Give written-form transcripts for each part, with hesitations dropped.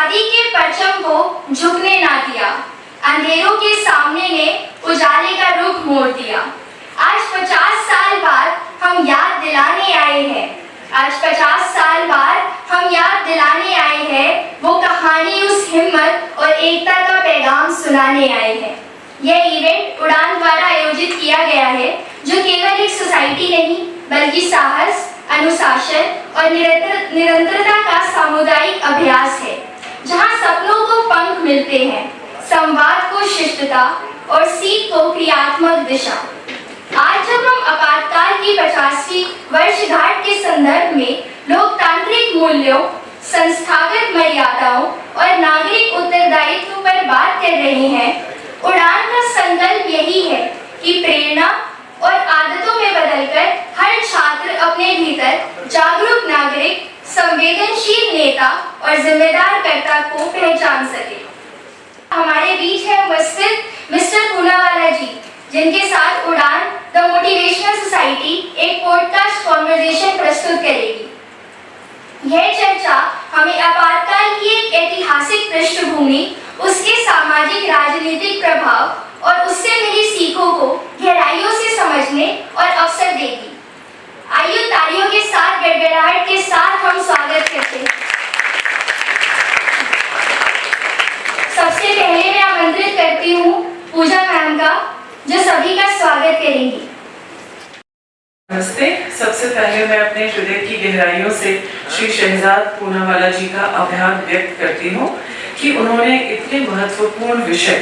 आजादी के परचम को झुकने ना दिया, अंधेरों के सामने ने उजाले का रुख मोड़ दिया। आज 50 साल बाद हम याद दिलाने आए हैं, आज 50 साल बाद हम याद दिलाने आए हैं, वो कहानी, उस हिम्मत और एकता का पैगाम सुनाने आए हैं। यह इवेंट उड़ान द्वारा आयोजित किया गया है, जो केवल एक सोसाइटी नहीं बल्कि साहस, अनुशासन और निरंतरता का सामुदायिक अभ्यास है, जहां सपनों को पंख मिलते हैं, संवाद को शिष्टता और सीख को क्रियात्मक दिशा। आज जब हम आपातकाल की 50वीं वर्षगांठ के संदर्भ में लोकतांत्रिक मूल्यों, संस्थागत मर्यादाओं और नागरिक उत्तरदायित्व पर बात कर रहे हैं, उड़ान का संकल्प यही है कि प्रेरणा और आदतों में बदलकर हर छात्र अपने भीतर जागरूक नागरिक, संवेदनशील नेता और जिम्मेदार कर्ता को पहचान सके। हमारे बीच है उपस्थित मिस्टर पूनावाला जी, जिनके साथ उड़ान द मोटिवेशनल सोसाइटी एक पॉडकास्ट कॉन्वर्सेशन प्रस्तुत करेगी। यह चर्चा हमें आपातकाल की एक ऐतिहासिक पृष्ठभूमि, उसके सामाजिक राजनीतिक प्रभाव और उससे मिली सीखों को गहराइयों से समझने और अवसर देगी। आइए तालियों के साथ, गड़गड़ाहट के साथ हम स्वागत करते हैं। सबसे पहले मैं आमंत्रित करती हूँ पूजा मैम का, जो सभी का स्वागत करेंगी। नमस्ते। सबसे पहले मैं अपने हृदय की गहराइयों से श्री शहजाद पूनावाला जी का आभार व्यक्त करती हूँ कि उन्होंने इतने महत्वपूर्ण विषय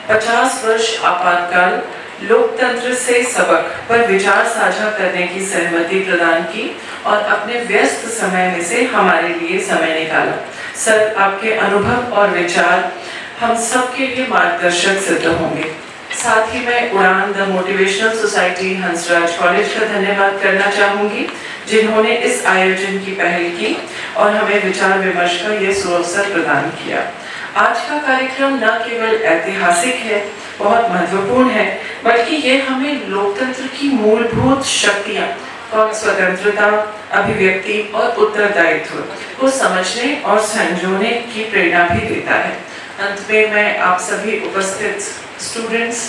50 वर्ष आपातकाल, लोकतंत्र से सबक पर विचार साझा करने की सहमति प्रदान की और अपने व्यस्त समय में से हमारे लिए समय निकाला। सर, आपके अनुभव और विचार हम सबके लिए मार्गदर्शक सिद्ध होंगे। साथ ही मैं उड़ान the motivational society Hansraj college का धन्यवाद करना चाहूंगी, जिन्होंने इस आयोजन की पहल की और हमें विचार विमर्श का ये सुअवसर प्रदान किया। आज का कार्यक्रम न केवल ऐतिहासिक है, बहुत महत्वपूर्ण है, बल्कि ये हमें लोकतंत्र की मूलभूत शक्तियां और स्वतंत्रता, अभिव्यक्ति और उत्तरदायित्व को समझने और संजोने की प्रेरणा भी देता है। अंत में मैं आप सभी उपस्थित स्टूडेंट्स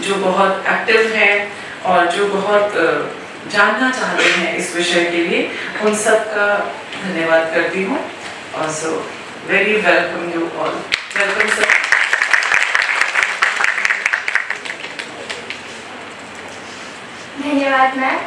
जो बहुत एक्टिव हैं और जो बहुत जानना चाहते हैं इस विषय के लिए, उन सब का धन्यवाद करती हूँ। Also very welcome you all. Welcome sir. धन्यवाद मैम।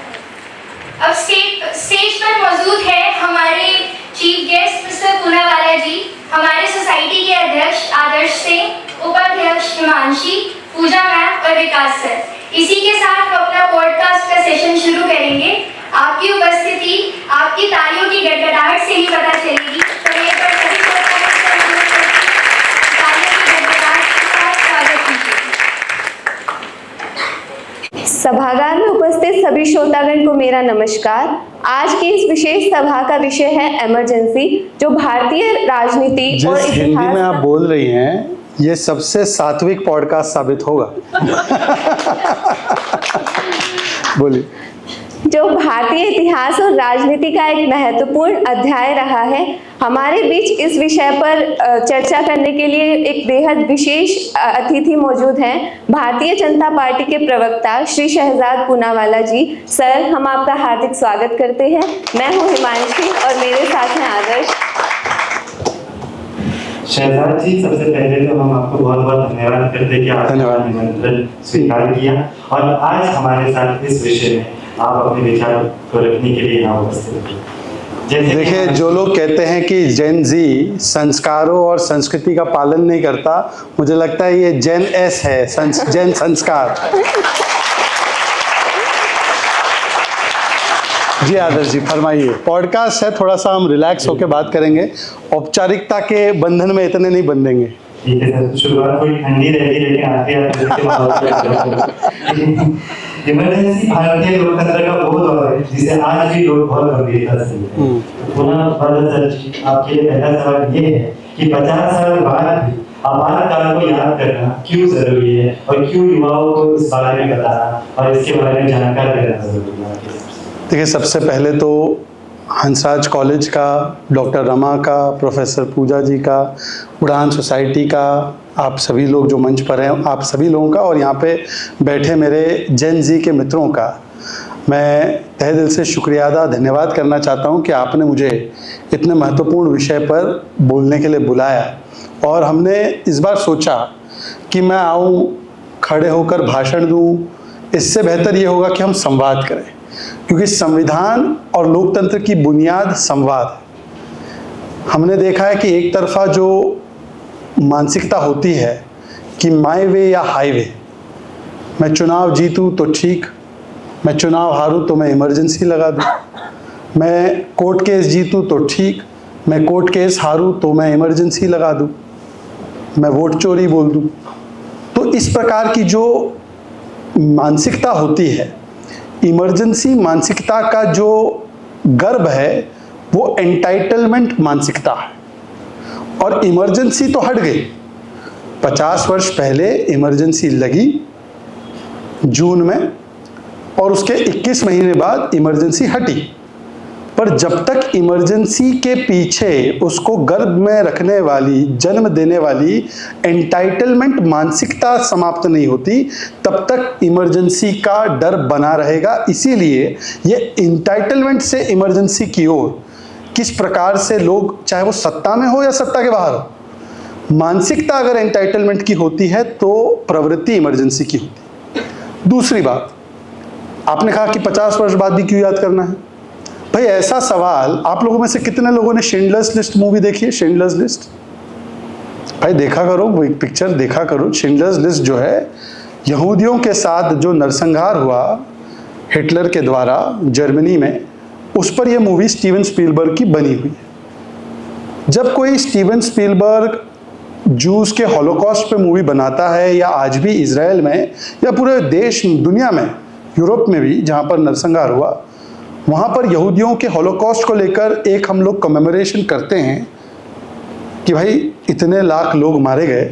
अब स्टेज पर मौजूद है हमारे चीफ गेस्ट मिस्टर पूनावाला जी, हमारे सोसाइटी के अध्यक्ष आदर्श सिंह, उपाध्यक्ष हिमांशी, पूजा मैम और विकास सर। इसी के साथ हम अपना पॉडकास्ट का सेशन शुरू करेंगे। आपकी उपस्थिति आपकी तालियों की गड़गड़ाहट से ही पता चलेगी, तो ये पर सभी तालियों की गड़गड़ाहट के साथ स्वागत कीजिए। सभागार में उपस्थित सभी श्रोतागण को मेरा नमस्कार। आज की इस विशेष सभा का विषय है इमरजेंसी, जो भारतीय राजनीति और जिस हिंदी में आप बोल रही हैं, ये सबसे सात्विक पॉडकास्ट साबित होगा। बोलिए। जो भारतीय इतिहास और राजनीति का एक महत्वपूर्ण अध्याय रहा है। हमारे बीच इस विषय पर चर्चा करने के लिए एक बेहद विशेष अतिथि मौजूद हैं, भारतीय जनता पार्टी के प्रवक्ता श्री शहजाद पूनावाला जी। सर, हम आपका हार्दिक स्वागत करते हैं। मैं हूँ हिमांशी और मेरे साथ हैं आदर्श। शहजाद जी, सबसे पहले तो हम आपको बहुत बहुत धन्यवाद करते हैं कि आपने निमंत्रण स्वीकार किया और आज हमारे साथ इस विषय में आप अपने विचार को रखने के लिए यहाँ उपस्थित हैं। देखिए, जो लोग कहते हैं कि जेन जी संस्कारों और संस्कृति का पालन नहीं करता, मुझे लगता है ये जेन एस है, जेन संस्कार। जी आदर्श जी, फरमाइए। पॉडकास्ट है, थोड़ा सा हम रिलैक्स होकर बात करेंगे, औपचारिकता के बंधन में इतने नहीं बंधेंगे। ठीक है सर, शुरुआत थोड़ी ठंडी रहेगी, लेकिन इमरजेंसी भारतीय लोकतंत्र का वो दौर है जिसे आज भी लोग बहुत गंभीरता से लेते हैं। पुनः सर जी, आपके लिए पहला सवाल ये है कि 50 साल बाद भी आपातकाल को याद करना क्यों जरूरी है और क्यों युवाओं को इस बारे में बताना और इसके बारे में जानकारी देना जरूरी है? देखिए, सबसे पहले तो हंसराज कॉलेज का, डॉक्टर रमा का, प्रोफेसर पूजा जी का, उड़ान सोसाइटी का, आप सभी लोग जो मंच पर हैं, आप सभी लोगों का, और यहाँ पे बैठे मेरे जेन जी के मित्रों का मैं तहे दिल से शुक्रिया अदा धन्यवाद करना चाहता हूँ कि आपने मुझे इतने महत्वपूर्ण विषय पर बोलने के लिए बुलाया। और हमने इस बार सोचा कि मैं आऊँ, खड़े होकर भाषण दूँ, इससे बेहतर ये होगा कि हम संवाद करें, क्योंकि संविधान और लोकतंत्र की बुनियाद संवाद है। हमने देखा है कि एक तरफा जो मानसिकता होती है कि माय वे या हाईवे, मैं चुनाव जीतूं तो ठीक, मैं चुनाव हारूं तो मैं इमरजेंसी लगा दूं, मैं कोर्ट केस जीतूं तो ठीक, मैं कोर्ट केस हारूं तो मैं इमरजेंसी लगा दूं, मैं वोट चोरी बोल दूं। तो इस प्रकार की जो मानसिकता होती है, इमरजेंसी मानसिकता का जो गर्भ है वो एंटाइटलमेंट मानसिकता है। और इमरजेंसी तो हट गई, 50 वर्ष पहले इमरजेंसी लगी जून में, और उसके 21 महीने बाद इमरजेंसी हटी। पर जब तक इमरजेंसी के पीछे उसको गर्भ में रखने वाली, जन्म देने वाली एंटाइटलमेंट मानसिकता समाप्त नहीं होती, तब तक इमरजेंसी का डर बना रहेगा। इसीलिए ये एंटाइटलमेंट से इमरजेंसी की ओर किस प्रकार से लोग, चाहे वो सत्ता में हो या सत्ता के बाहर हो, मानसिकता अगर एंटाइटलमेंट की होती है तो प्रवृत्ति इमरजेंसी की होती है। दूसरी बात, आपने कहा कि 50 वर्ष बाद भी क्यों याद करना है। भाई ऐसा सवाल, आप लोगों में से कितने लोगों ने शिंडलर्स लिस्ट मूवी देखी है? शिंडलर्स लिस्ट भाई देखा करो, वो एक पिक्चर देखा करो। शिंडलर्स लिस्ट जो है, यहूदियों के साथ जो नरसंहार हुआ हिटलर के द्वारा जर्मनी में, उस पर यह मूवी स्टीवन स्पीलबर्ग की बनी हुई है। जब कोई स्टीवन स्पीलबर्ग जूस के हॉलोकॉस्ट पे मूवी बनाता है, या आज भी इजराइल में या पूरे देश दुनिया में, यूरोप में भी जहाँ पर नरसंहार हुआ, वहाँ पर यहूदियों के हॉलोकॉस्ट को लेकर एक हम लोग कमेमोरेशन करते हैं कि भाई इतने लाख लोग मारे गए,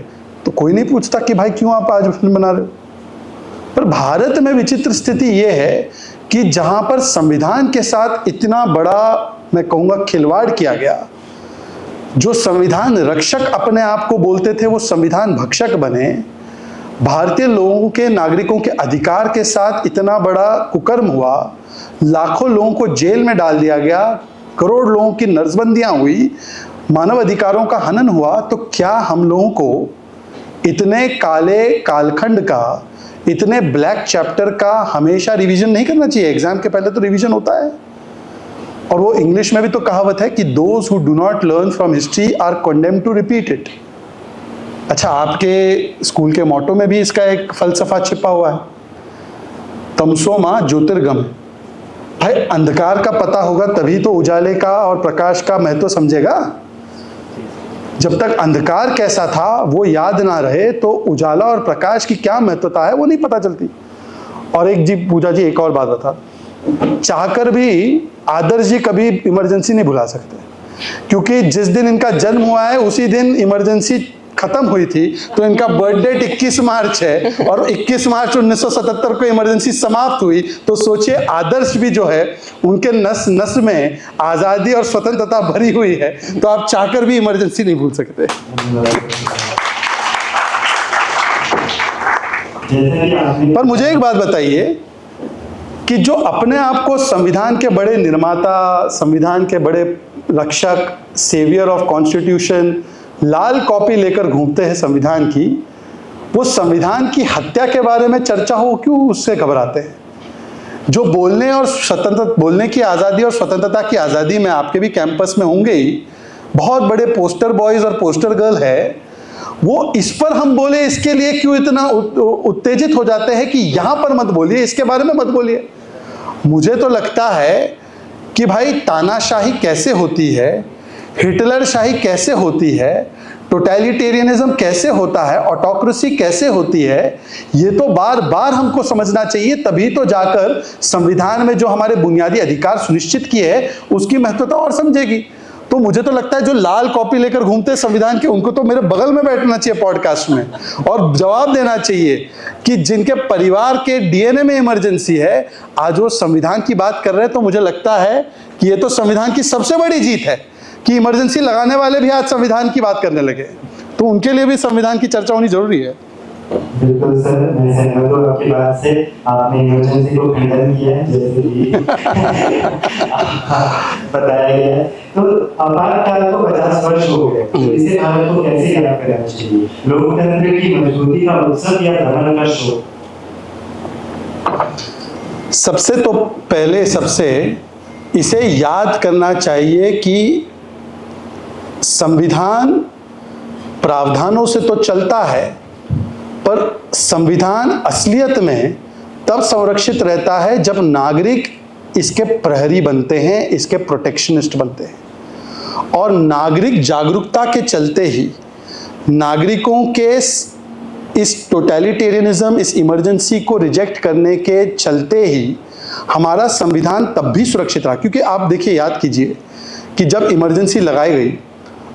तो कोई नहीं पूछता कि भाई क्यों आप आज फिल्म बना रहे हो। पर भारत में विचित्र स्थिति ये है कि जहाँ पर संविधान के साथ इतना बड़ा, मैं कहूँगा, खिलवाड़ किया गया, जो संविधान रक्षक अपने आप को बोलते थे वो संविधान भक्षक बने, भारतीय लोगों के, नागरिकों के अधिकार के साथ इतना बड़ा कुकर्म हुआ, लाखों लोगों को जेल में डाल दिया गया, करोड़ लोगों की नर्सबंदियां हुई, मानव अधिकारों का हनन हुआ, तो क्या हम लोगों को इतने काले कालखंड का, इतने ब्लैक चैप्टर का हमेशा रिवीजन नहीं करना चाहिए? एग्जाम के पहले तो रिवीजन होता है, और वो इंग्लिश में भी तो कहावत है कि those who do not learn from history are condemned to repeat it. अच्छा, आपके स्कूल के मोटो में भी इसका एक फलसफा छिपा हुआ है, तमसो मां ज्योतिर्गम। भाई अंधकार का पता होगा तभी तो उजाले का और प्रकाश का महत्व समझेगा। जब तक अंधकार कैसा था वो याद ना रहे तो उजाला और प्रकाश की क्या महत्वता है वो नहीं पता चलती। और एक जी, पूजा जी, एक और बात बता, चाहकर भी आदर्श जी कभी इमरजेंसी नहीं भुला सकते, क्योंकि जिस दिन इनका जन्म हुआ है उसी दिन इमरजेंसी खत्म हुई थी, तो इनका बर्थडे 21 मार्च है, और 21 मार्च 1977 को इमरजेंसी समाप्त हुई। तो सोचिए, आदर्श भी जो है उनके नस नस में आज़ादी और स्वतंत्रता भरी हुई है, तो आप चाहकर भी इमरजेंसी नहीं भूल सकते। पर मुझे एक बात बताइए कि जो अपने आप को संविधान के बड़े निर्माता, संविधान के बड़े रक्षक, सेवियर ऑफ कॉन्स्टिट्यूशन, लाल कॉपी लेकर घूमते हैं संविधान की, वो संविधान की हत्या के बारे में चर्चा हो क्यों उससे घबराते हैं? जो बोलने और स्वतंत्र, बोलने की आज़ादी और स्वतंत्रता की आज़ादी में आपके भी कैंपस में होंगे ही बहुत बड़े पोस्टर बॉयज और पोस्टर गर्ल है, वो इस पर हम बोले इसके लिए क्यों इतना उत्तेजित हो जाते हैं कि यहाँ पर मत बोलिए, इसके बारे में मत बोलिए। मुझे तो लगता है कि भाई तानाशाही कैसे होती है, हिटलर शाही कैसे होती है, टोटलिटेरियनिज्म कैसे होता है, ऑटोक्रेसी कैसे होती है, ये तो बार बार हमको समझना चाहिए। तभी तो जाकर संविधान में जो हमारे बुनियादी अधिकार सुनिश्चित किए हैं उसकी महत्वता और समझेगी। तो मुझे तो लगता है जो लाल कॉपी लेकर घूमते हैं संविधान के, उनको तो मेरे बगल में बैठना चाहिए पॉडकास्ट में और जवाब देना चाहिए कि जिनके परिवार के डीएनए में इमरजेंसी है, आज वो संविधान की बात कर रहे हैं। तो मुझे लगता है कि ये तो संविधान की सबसे बड़ी जीत है कि इमरजेंसी लगाने वाले भी आज संविधान की बात करने लगे, तो उनके लिए भी संविधान की चर्चा होनी जरूरी है। बिल्कुल सर, मैं सहमत हूँ आपकी बात से। आपने इमरजेंसी को खंडन किया है जैसे कि बताया गया है। तो आपातकाल को 50 वर्ष हो गए, तो इसे भारत को कैसे याद करना चाहिए? लोकतंत्र की मजबूती का उत्सव या दमन का शोक? सबसे तो पहले इसे याद करना चाहिए कि संविधान प्रावधानों से तो चलता है, पर संविधान असलियत में तब संरक्षित रहता है जब नागरिक इसके प्रहरी बनते हैं, इसके प्रोटेक्शनिस्ट बनते हैं। और नागरिक जागरूकता के चलते ही, नागरिकों के इस टोटलिटेरियनिज्म, इस इमरजेंसी को रिजेक्ट करने के चलते ही हमारा संविधान तब भी सुरक्षित रहा। क्योंकि आप देखिए, याद कीजिए कि जब इमरजेंसी लगाई गई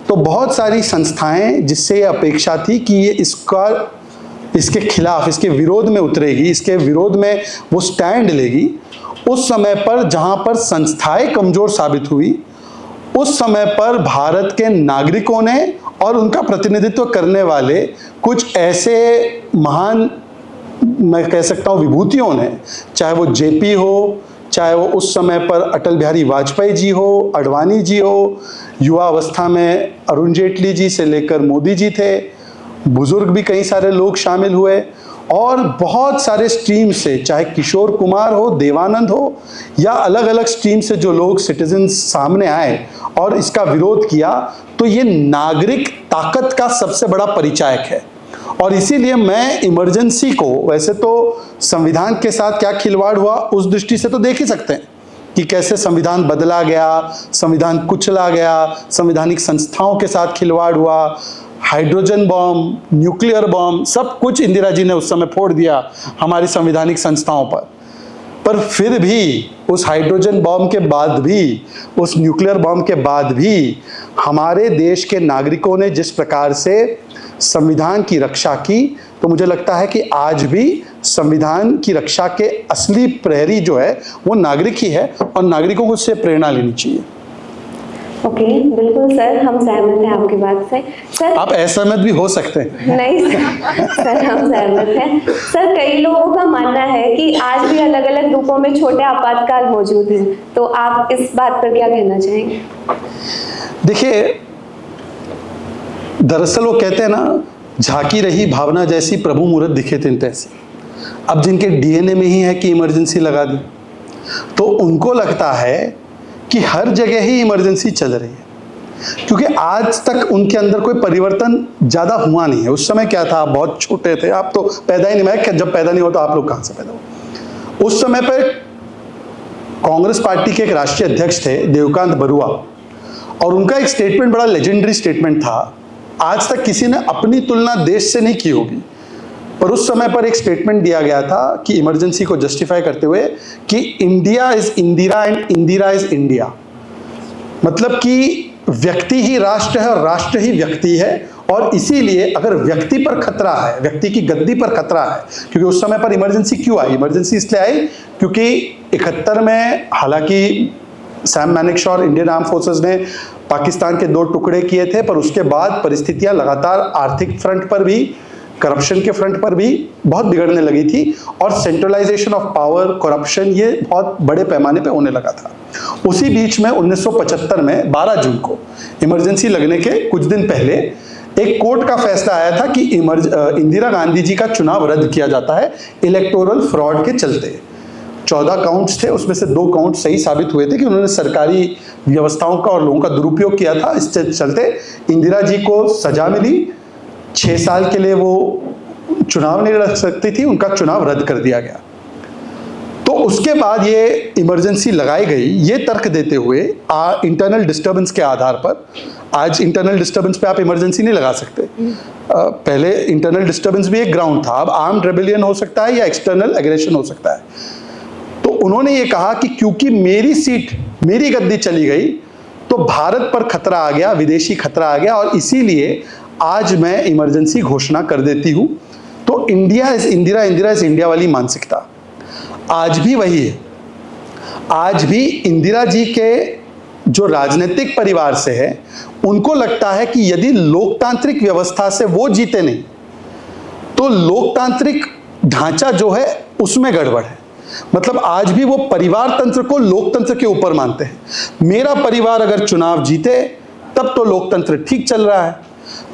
तो बहुत सारी संस्थाएं जिससे ये अपेक्षा थी कि ये इसके खिलाफ, इसके विरोध में उतरेगी, इसके विरोध में वो स्टैंड लेगी, उस समय पर जहां पर संस्थाएं कमजोर साबित हुई, उस समय पर भारत के नागरिकों ने और उनका प्रतिनिधित्व करने वाले कुछ ऐसे महान, मैं कह सकता हूं, विभूतियों ने, चाहे वो जेपी हो, चाहे वो उस समय पर अटल बिहारी वाजपेयी जी हो, अडवाणी जी हो, युवा अवस्था में अरुण जेटली जी से लेकर मोदी जी थे, बुजुर्ग भी कई सारे लोग शामिल हुए, और बहुत सारे स्ट्रीम से, चाहे किशोर कुमार हो, देवानंद हो, या अलग अलग स्ट्रीम से जो लोग सिटीजन्स सामने आए और इसका विरोध किया, तो ये नागरिक ताकत का सबसे बड़ा परिचायक है। और इसीलिए मैं इमरजेंसी को, वैसे तो संविधान के साथ क्या खिलवाड़ हुआ उस दृष्टि से तो देख ही सकते हैं कि कैसे संविधान बदला गया, संविधान कुचला गया, संवैधानिक संस्थाओं के साथ खिलवाड़ हुआ, हाइड्रोजन बॉम्ब, न्यूक्लियर बॉम्ब, सब कुछ इंदिरा जी ने उस समय फोड़ दिया हमारी संवैधानिक संस्थाओं पर फिर भी उस हाइड्रोजन बॉम्ब के बाद भी, उस न्यूक्लियर बॉम्ब के बाद भी हमारे देश के नागरिकों ने जिस प्रकार से संविधान की रक्षा की, तो मुझे लगता है कि आज भी संविधान की रक्षा के असली प्रहरी जो है वो नागरिक ही है, और नागरिकों को उससे प्रेरणा लेनी चाहिए। ओके, बिल्कुल सर, हम सहमत हैं आपकी बात से। सर, आप असहमत भी हो सकते हैं। नहीं सर, हम सहमत हैं। सर, कई लोगों का मानना है कि आज भी अलग अलग रूपों में छोटे आपातकाल मौजूद हैं, तो आप इस बात पर क्या कहना चाहेंगे? देखिए, दरअसल वो कहते हैं ना, झांकी रही भावना जैसी, प्रभु मूरत दिखे तिन तैसी। अब जिनके डीएनए में ही है कि इमरजेंसी लगा दी, तो उनको लगता है कि हर जगह ही इमरजेंसी चल रही है, क्योंकि आज तक उनके अंदर कोई परिवर्तन ज़्यादा हुआ नहीं है। उस समय क्या था, आप बहुत छोटे थे, आप तो पैदा ही नहीं, मैं जब पैदा नहीं हुआ तो आप लोग कहाँ से पैदा हुए। उस समय पर कांग्रेस पार्टी के एक राष्ट्रीय अध्यक्ष थे देवकांत बरुआ, और उनका एक स्टेटमेंट बड़ा लेजेंडरी स्टेटमेंट था, आज तक किसी ने अपनी तुलना देश से नहीं की होगी, पर उस समय पर एक स्टेटमेंट दिया गया था कि इमरजेंसी को जस्टिफाई करते हुए कि India is Indira and Indira is India. मतलब कि व्यक्ति ही राष्ट्र है और राष्ट्र ही व्यक्ति है, और इसीलिए अगर व्यक्ति पर खतरा है, व्यक्ति की गद्दी पर खतरा है, क्योंकि उस समय पर इमरजेंसी क्यों आई? इमरजेंसी इसलिए आई क्योंकि 71 में हालांकि सैम मैनेकशॉ और इंडियन आर्म फोर्सेस ने पाकिस्तान के 2 टुकड़े किए थे, पर उसके बाद परिस्थितियां लगातार आर्थिक फ्रंट पर भी, करप्शन के फ्रंट पर भी बहुत बिगड़ने लगी थी, और सेंट्रलाइजेशन ऑफ पावर, करप्शन, ये बहुत बड़े पैमाने पे होने लगा था। उसी बीच में 1975 में 12 जून को इमरजेंसी लगने के कुछ दिन पहले एक कोर्ट का फैसला आया था कि इंदिरा गांधी जी का चुनाव रद्द किया जाता है इलेक्टोरल फ्रॉड के चलते। 14 काउंट्स थे, उसमें से 2 काउंट सही साबित हुए थे कि उन्होंने सरकारी व्यवस्थाओं का और लोगों का दुरुपयोग किया था। इसके चलते इंदिरा जी को सजा मिली, 6 साल के लिए वो चुनाव नहीं लड़ सकती थी, उनका चुनाव रद्द कर दिया गया। तो उसके बाद ये इमरजेंसी लगाई गई, ये तर्क देते हुए इंटरनल डिस्टर्बेंस के आधार पर। आज इंटरनल डिस्टर्बेंस पे आप इमरजेंसी नहीं लगा सकते, पहले इंटरनल डिस्टर्बेंस भी एक ग्राउंड था, अब आर्म्ड रेबेलियन हो सकता है या एक्सटर्नल एग्रेशन हो सकता है। तो उन्होंने ये कहा कि क्योंकि मेरी सीट, मेरी गद्दी चली गई, तो भारत पर खतरा आ गया, विदेशी खतरा आ गया, और इसीलिए आज मैं इमरजेंसी घोषणा कर देती हूं। तो India is Indira, Indira is India वाली मानसिकता आज भी वही है। आज भी इंदिरा जी के जो राजनीतिक परिवार से है, उनको लगता है कि यदि लोकतांत्रिक व्यवस्था से वो जीते नहीं तो लोकतांत्रिक ढांचा जो है उसमें गड़बड़ है। मतलब आज भी वो परिवार तंत्र को लोकतंत्र के ऊपर मानते हैं। मेरा परिवार अगर चुनाव जीते तब तो लोकतंत्र ठीक चल रहा है,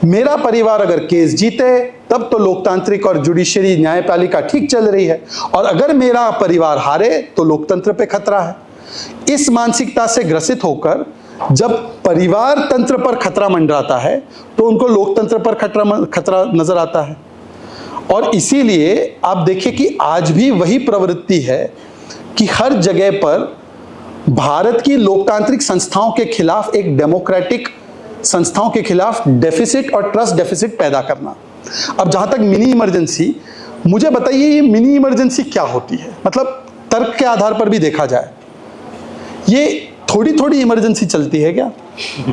मेरा परिवार अगर केस जीते तब तो लोकतांत्रिक और जुडिशरी न्यायपालिका ठीक चल रही है, और अगर मेरा परिवार हारे तो लोकतंत्र पे खतरा है। इस मानसिकता से ग्रसित होकर जब परिवार तंत्र पर खतरा मंडराता है तो उनको लोकतंत्र पर खतरा नजर आता है। और इसीलिए आप देखिए कि आज भी वही प्रवृत्ति है कि हर जगह पर भारत की लोकतांत्रिक संस्थाओं के खिलाफ, एक डेमोक्रेटिक संस्थाओं के खिलाफ डेफिसिट और ट्रस्ट डेफिसिट पैदा करना। अब जहां तक मिनी इमरजेंसी, मुझे बताइए ये मिनी इमरजेंसी क्या होती है? मतलब तर्क के आधार पर भी देखा जाए, ये थोड़ी थोड़ी इमरजेंसी चलती है क्या?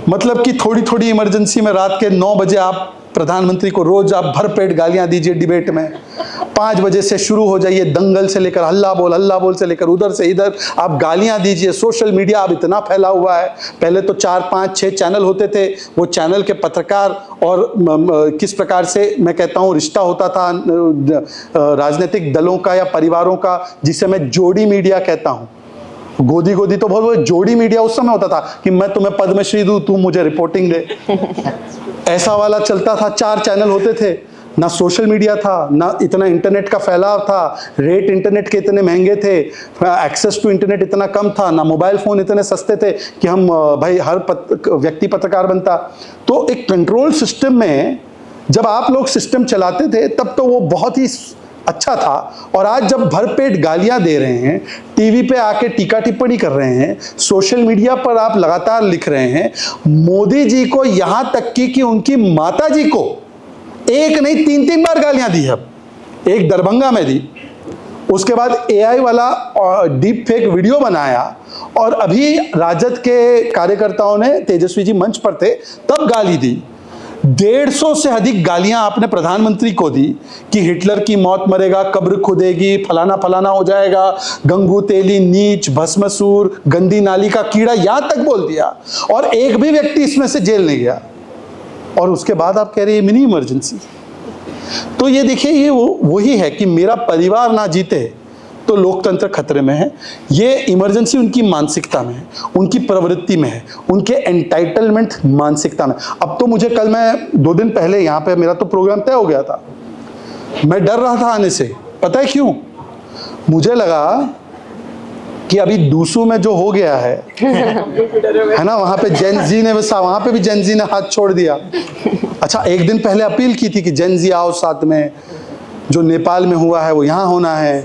मतलब कि थोड़ी थोड़ी इमरजेंसी में रात के 9 बजे आप प्रधानमंत्री को रोज आप भरपेट गालियां दीजिए डिबेट में, 5 बजे से शुरू हो जाइए दंगल से लेकर हल्ला बोल से लेकर उधर से इधर आप गालियां दीजिए। सोशल मीडिया अब इतना फैला हुआ है, पहले तो 4, 5, 6 चैनल होते थे, वो चैनल के पत्रकार और किस प्रकार से मैं कहता हूँ रिश्ता होता था राजनीतिक दलों का या परिवारों का, जिसे मैं जोड़ी मीडिया कहता हूँ। गोदी गोदी तो बहुत, जोड़ी मीडिया उस समय होता था कि मैं तुम्हें पद्मश्री दूं, तू मुझे रिपोर्टिंग दे, ऐसा वाला चलता था। 4 चैनल होते थे, ना सोशल मीडिया था, ना इतना इंटरनेट का फैलाव था, रेट इंटरनेट के इतने महंगे थे, एक्सेस टू इंटरनेट इतना कम था, ना मोबाइल फोन इतने सस्ते थे कि हम भाई हर व्यक्ति पत्रकार बनता। तो एक कंट्रोल सिस्टम में जब आप लोग सिस्टम चलाते थे तब तो वो बहुत ही अच्छा था। और आज जब भरपेट गालियां दे रहे हैं, टीवी पे आके टीका टिप्पणी कर रहे हैं, सोशल मीडिया पर आप लगातार लिख रहे हैं, मोदी जी को यहां तक कि उनकी माता जी को एक नहीं 3 बार गालियां दी है। एक दरभंगा में दी, उसके बाद एआई वाला डीप फेक वीडियो बनाया, और अभी राजद के कार्यकर्ताओं ने, तेजस्वी जी मंच पर थे तब गाली दी। 150 से अधिक गालियां आपने प्रधानमंत्री को दी कि हिटलर की मौत मरेगा, कब्र खुदेगी, फलाना फलाना हो जाएगा, गंगू तेली, नीच, भस्मसूर, गंदी नाली का कीड़ा, यहां तक बोल दिया, और एक भी व्यक्ति इसमें से जेल नहीं गया। और उसके बाद आप कह रहे हैं मिनी इमरजेंसी। तो ये देखिए, ये वही है कि मेरा परिवार ना जीते तो लोकतंत्र खतरे में है। ये इमरजेंसी उनकी मानसिकता में है, उनकी प्रवृत्ति में है, उनके एंटाइटलमेंट मानसिकता में। अब तो मुझे कल, मैं 2 दिन पहले यहाँ पे मेरा तो प्रोग्राम तय हो गया था, मैं डर रहा था आने से। पता है क्यों? मुझे लगा कि अभी दूसू में जो हो गया है ना, वहां पे जेन जी ने, वहां पे भी जेन जी ने हाथ छोड़ दिया। अच्छा, एक दिन पहले अपील की थी कि जेन जी आओ साथ में, जो नेपाल में हुआ है वो यहाँ होना है।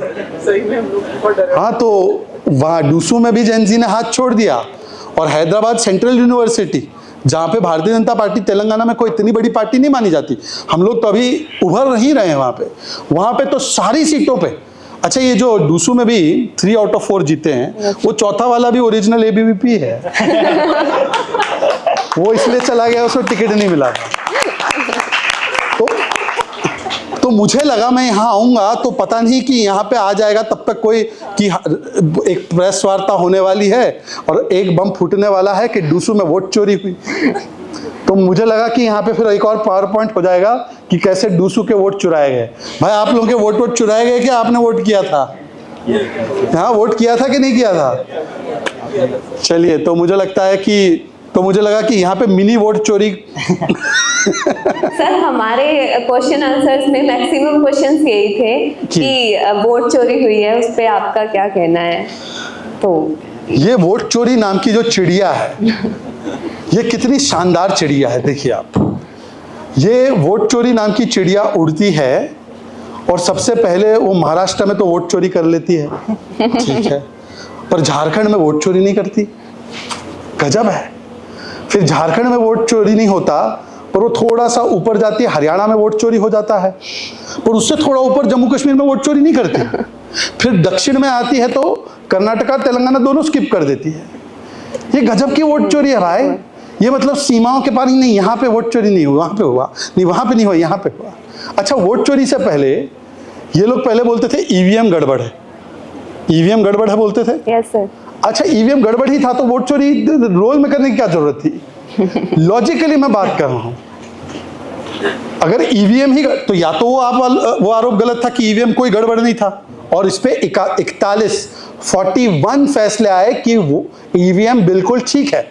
हाँ, तो वहाँ डूसू में भी जेन जी ने हाथ छोड़ दिया। और हैदराबाद सेंट्रल यूनिवर्सिटी, जहाँ पे भारतीय जनता पार्टी तेलंगाना में कोई इतनी बड़ी पार्टी नहीं मानी जाती, हम लोग तो अभी उभर नहीं रहे हैं वहाँ पे तो सारी सीटों पे। अच्छा, ये जो डूसू में भी 3 आउट ऑफ 4 जीते हैं, वो चौथा वाला भी ओरिजिनल एबीवीपी है। वो इसलिए चला गया, उसको टिकट नहीं मिला था। तो मुझे लगा मैं यहाँ आऊँगा तो पता नहीं कि यहाँ पे आ जाएगा तब तक कोई कि एक प्रेस वार्ता होने वाली है और एक बम फूटने वाला है कि डूसू में वोट चोरी हुई। तो मुझे लगा कि यहाँ पे फिर एक और पावर पॉइंट हो जाएगा कि कैसे डूसू के वोट चुराए गए। भाई, आप लोगों के वोट चुराए गए क्या? आपने वोट किया था? हाँ, वोट किया था कि नहीं किया था? चलिए, तो मुझे लगा कि यहाँ पे मिनी वोट चोरी। सर, हमारे क्वेश्चन आंसर्स में मैक्सिमम क्वेश्चंस यही थे कि वोट चोरी हुई है, उस पे आपका क्या कहना है? तो ये वोट चोरी नाम की जो चिड़िया है, ये कितनी शानदार चिड़िया है। देखिए आप, ये वोट चोरी नाम की चिड़िया उड़ती है और सबसे पहले वो महाराष्ट्र में तो वोट चोरी कर लेती है, ठीक है, पर झारखंड में वोट चोरी नहीं करती। गजब है। फिर झारखंड में वोट चोरी नहीं होता, पर वो थोड़ा सा ऊपर जाती है, हरियाणा में वोट चोरी हो जाता है, पर उससे थोड़ा ऊपर जम्मू कश्मीर में वोट चोरी नहीं करती। फिर दक्षिण में आती है तो कर्नाटका तेलंगाना दोनों स्किप कर देती है। ये गजब की वोट चोरी है भाई। ये मतलब सीमाओं के पार ही नहीं, यहाँ पे वोट चोरी नहीं हुआ, वहाँ पे हुआ नहीं, वहाँ पे नहीं हुआ, यहाँ पे हुआ। अच्छा, वोट चोरी से पहले ये लोग पहले बोलते थे ईवीएम गड़बड़ है, ईवीएम गड़बड़ है बोलते थे। Yes sir. अच्छा, ईवीएम गड़बड़ ही था तो वोट चोरी रोल में करने की क्या जरूरत थी? लॉजिकली मैं बात कर रहा हूँ, अगर ईवीएम ही तो या तो वो आरोप गलत था कि ईवीएम कोई गड़बड़ नहीं था, और इस पे 41 फैसले आए कि वो ईवीएम बिल्कुल ठीक है।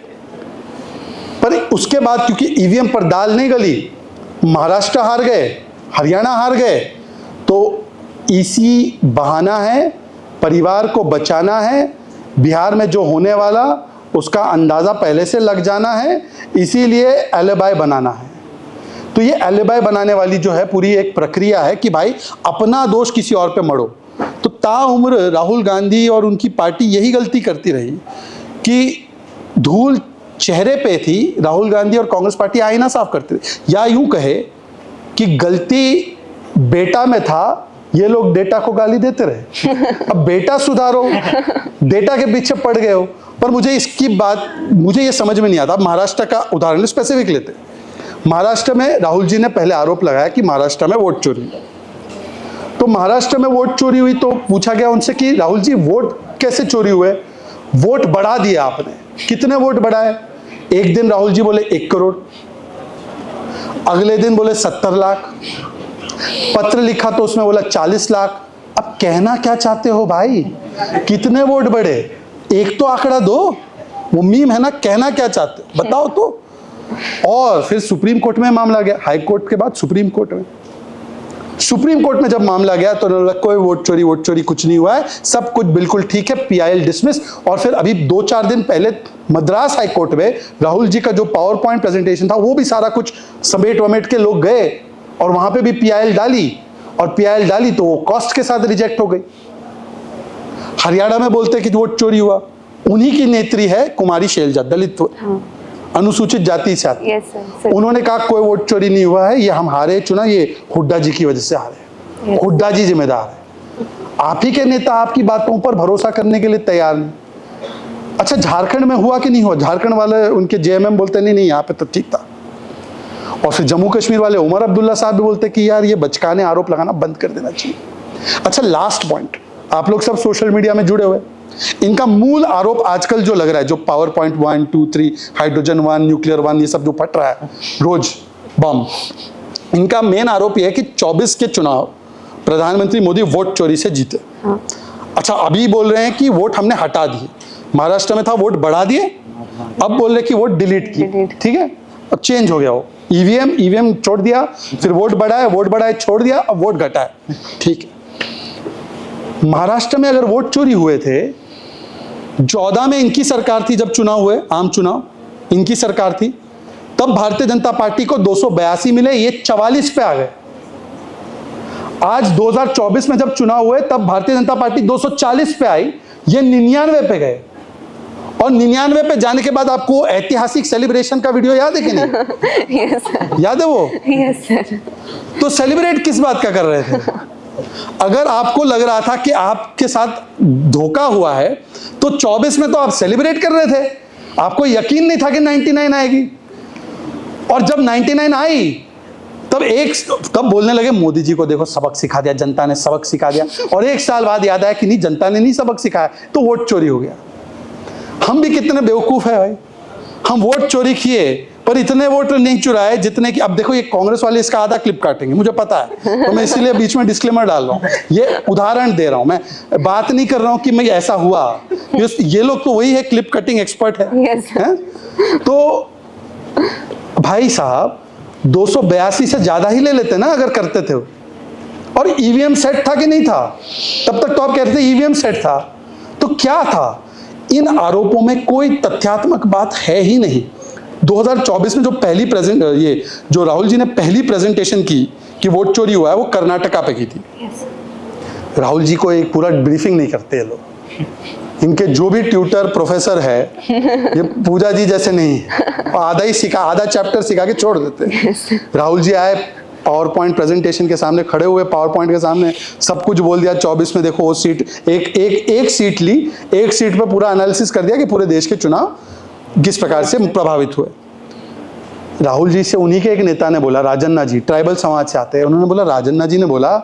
पर उसके बाद क्योंकि ईवीएम पर दाल नहीं गली, महाराष्ट्र हार गए, हरियाणा हार गए, तो इसी बहाना है, परिवार को बचाना है, बिहार में जो होने वाला उसका अंदाजा पहले से लग जाना है, इसीलिए एलिबाई बनाना है। तो ये एलिबाई बनाने वाली जो है पूरी एक प्रक्रिया है कि भाई अपना दोष किसी और पे मढ़ो। तो ताउम्र राहुल गांधी और उनकी पार्टी यही गलती करती रही कि धूल चेहरे पे थी, राहुल गांधी और कांग्रेस पार्टी आईना साफ करते थे, या यूं कहे कि गलती बेटा में था, ये लोग डेटा को गाली देते रहे। अब बेटा सुधारो, डेटा के पीछे पड़ गए हो। पर मुझे इसकी बात ये समझ में नहीं आता। महाराष्ट्र का उदाहरण स्पेसिफिक लेते, महाराष्ट्र में राहुल जी ने पहले आरोप लगाया कि महाराष्ट्र में वोट चोरी, तो महाराष्ट्र में वोट चोरी हुई तो पूछा गया उनसे कि राहुल जी वोट कैसे चोरी हुए? वोट बढ़ा दिया आपने, कितने वोट बढ़ाए? एक दिन राहुल जी बोले 1 करोड़, अगले दिन बोले 70 लाख, पत्र लिखा तो उसमें बोला 40 लाख। अब कहना क्या चाहते हो भाई? कितने वोट बढ़े? एक तो आंकड़ा दो, वो मीम है ना, कहना क्या चाहते हो बताओ तो। और फिर सुप्रीम कोर्ट में मामला गया, हाई कोर्ट के बाद सुप्रीम कोर्ट में। सुप्रीम कोर्ट में जब मामला गया तो कोई वोट चोरी कुछ नहीं हुआ है, सब कुछ बिल्कुल ठीक है, पीआईएल डिसमिस। और फिर अभी 2-4 दिन पहले मद्रास हाई कोर्ट में राहुल जी का जो पावर पॉइंट प्रेजेंटेशन था वो भी सारा कुछ समेट वमेट के लोग गए और वहां पे भी पीआईएल डाली, और पीआईएल डाली तो वो कॉस्ट के साथ रिजेक्ट हो गई। हरियाणा में बोलते कि वोट चोरी हुआ, उन्हीं की नेत्री है कुमारी शैलजा, दलित अनुसूचित जाति से आती। उन्होंने कहा कोई वोट चोरी नहीं हुआ है, ये हम हारे चुना, ये हुड्डा जी की वजह से हारे, हुड्डा जी जिम्मेदार है। आप ही के नेता आपकी बातों पर भरोसा करने के लिए तैयार नहीं। अच्छा, झारखंड में हुआ कि नहीं हुआ? झारखंड वाले उनके जेएमएम बोलते नहीं यहाँ पे तो ठीक था। और फिर जम्मू कश्मीर वाले उमर अब्दुल्ला साहब भी बोलते कि यार ये बचकाने आरोप लगाना बंद कर देना चाहिए। अच्छा, लास्ट पॉइंट, आप लोग सब सोशल मीडिया में जुड़े हुए, इनका मूल आरोप आजकल जो लग रहा है, जो पावर पॉइंट 1, 2, 3, हाइड्रोजन 1, न्यूक्लियर 1, ये सब जो फट रहा है रोज बम, इनका मेन आरोप यह है कि 24 के चुनाव प्रधानमंत्री मोदी वोट चोरी से जीते। अच्छा, अभी बोल रहे हैं कि वोट हमने हटा दिए, महाराष्ट्र में था वोट बढ़ा दिए, अब बोल रहे कि वोट डिलीट किए। ठीक है, अब चेंज हो गया, वो ईवीएम छोड़ दिया, फिर वोट बढ़ाए छोड़ दिया, अब वोट घटाए। ठीक है, महाराष्ट्र में अगर वोट चोरी हुए थे, 14 में इनकी सरकार थी, जब चुनाव हुए, आम चुनाव इनकी सरकार थी, तब भारतीय जनता पार्टी को 282 मिले, ये 44 पे आ गए। आज 2024 में जब चुनाव हुए तब भारतीय जनता पार्टी 240 पे आई, ये 99 पे गए। और 99 पे जाने के बाद आपको ऐतिहासिक सेलिब्रेशन का वीडियो याद है कि नहीं? याद है वो? Yes sir. तो सेलिब्रेट किस बात का कर रहे थे? अगर आपको लग रहा था कि आपके साथ धोखा हुआ है तो 24 में तो आप सेलिब्रेट कर रहे थे, आपको यकीन नहीं था कि 99 आएगी। और जब 99 आई तब बोलने लगे मोदी जी को देखो सबक सिखा दिया, जनता ने सबक सिखा दिया। और 1 साल बाद याद आया कि नहीं, जनता ने नहीं सबक सिखाया, तो वोट चोरी हो गया। हम भी कितने बेवकूफ है भाई, हम वोट चोरी किए पर इतने वोट नहीं चुराए जितने कि, अब देखो ये कांग्रेस वाले इसका आधा क्लिप काटेंगे, मुझे पता है, तो मैं इसीलिए बीच में डिस्क्लेमर डाल रहा हूँ, ये उदाहरण दे रहा हूँ, मैं बात नहीं कर रहा हूँ कि मैं ऐसा हुआ। ये लोग तो वही है, क्लिप कटिंग एक्सपर्ट है। तो भाई साहब 282 से ज्यादा ही ले लेते ना अगर करते थे। और ईवीएम सेट था कि नहीं था? तब तक तो आप कहते थे ईवीएम सेट था, तो क्या था? इन आरोपों में कोई तथ्यात्मक बात है ही नहीं। 2024 में जो राहुल जी ने पहली प्रेजेंटेशन की कि वोट चोरी हुआ है, वो कर्नाटका पे की थी। राहुल जी को एक पूरा ब्रीफिंग नहीं करते ये लोग, इनके जो भी ट्यूटर प्रोफेसर है ये पूजा जी जैसे नहीं, आधा चैप्टर सिखा के छोड़ देते। राहुल जी आए, पावर पॉइंट प्रेजेंटेशन के सामने खड़े हुए, पावर पॉइंट के सामने सब कुछ बोल दिया। 24 में देखो वो सीट एक सीट ली, एक सीट पे पूरा एनालिसिस कर दिया कि पूरे देश के चुनाव किस प्रकार से प्रभावित हुए। राहुल जी से उन्हीं के एक नेता ने बोला, राजन्ना जी, ट्राइबल समाज से आते हैं, उन्होंने बोला, राजन्ना जी ने बोला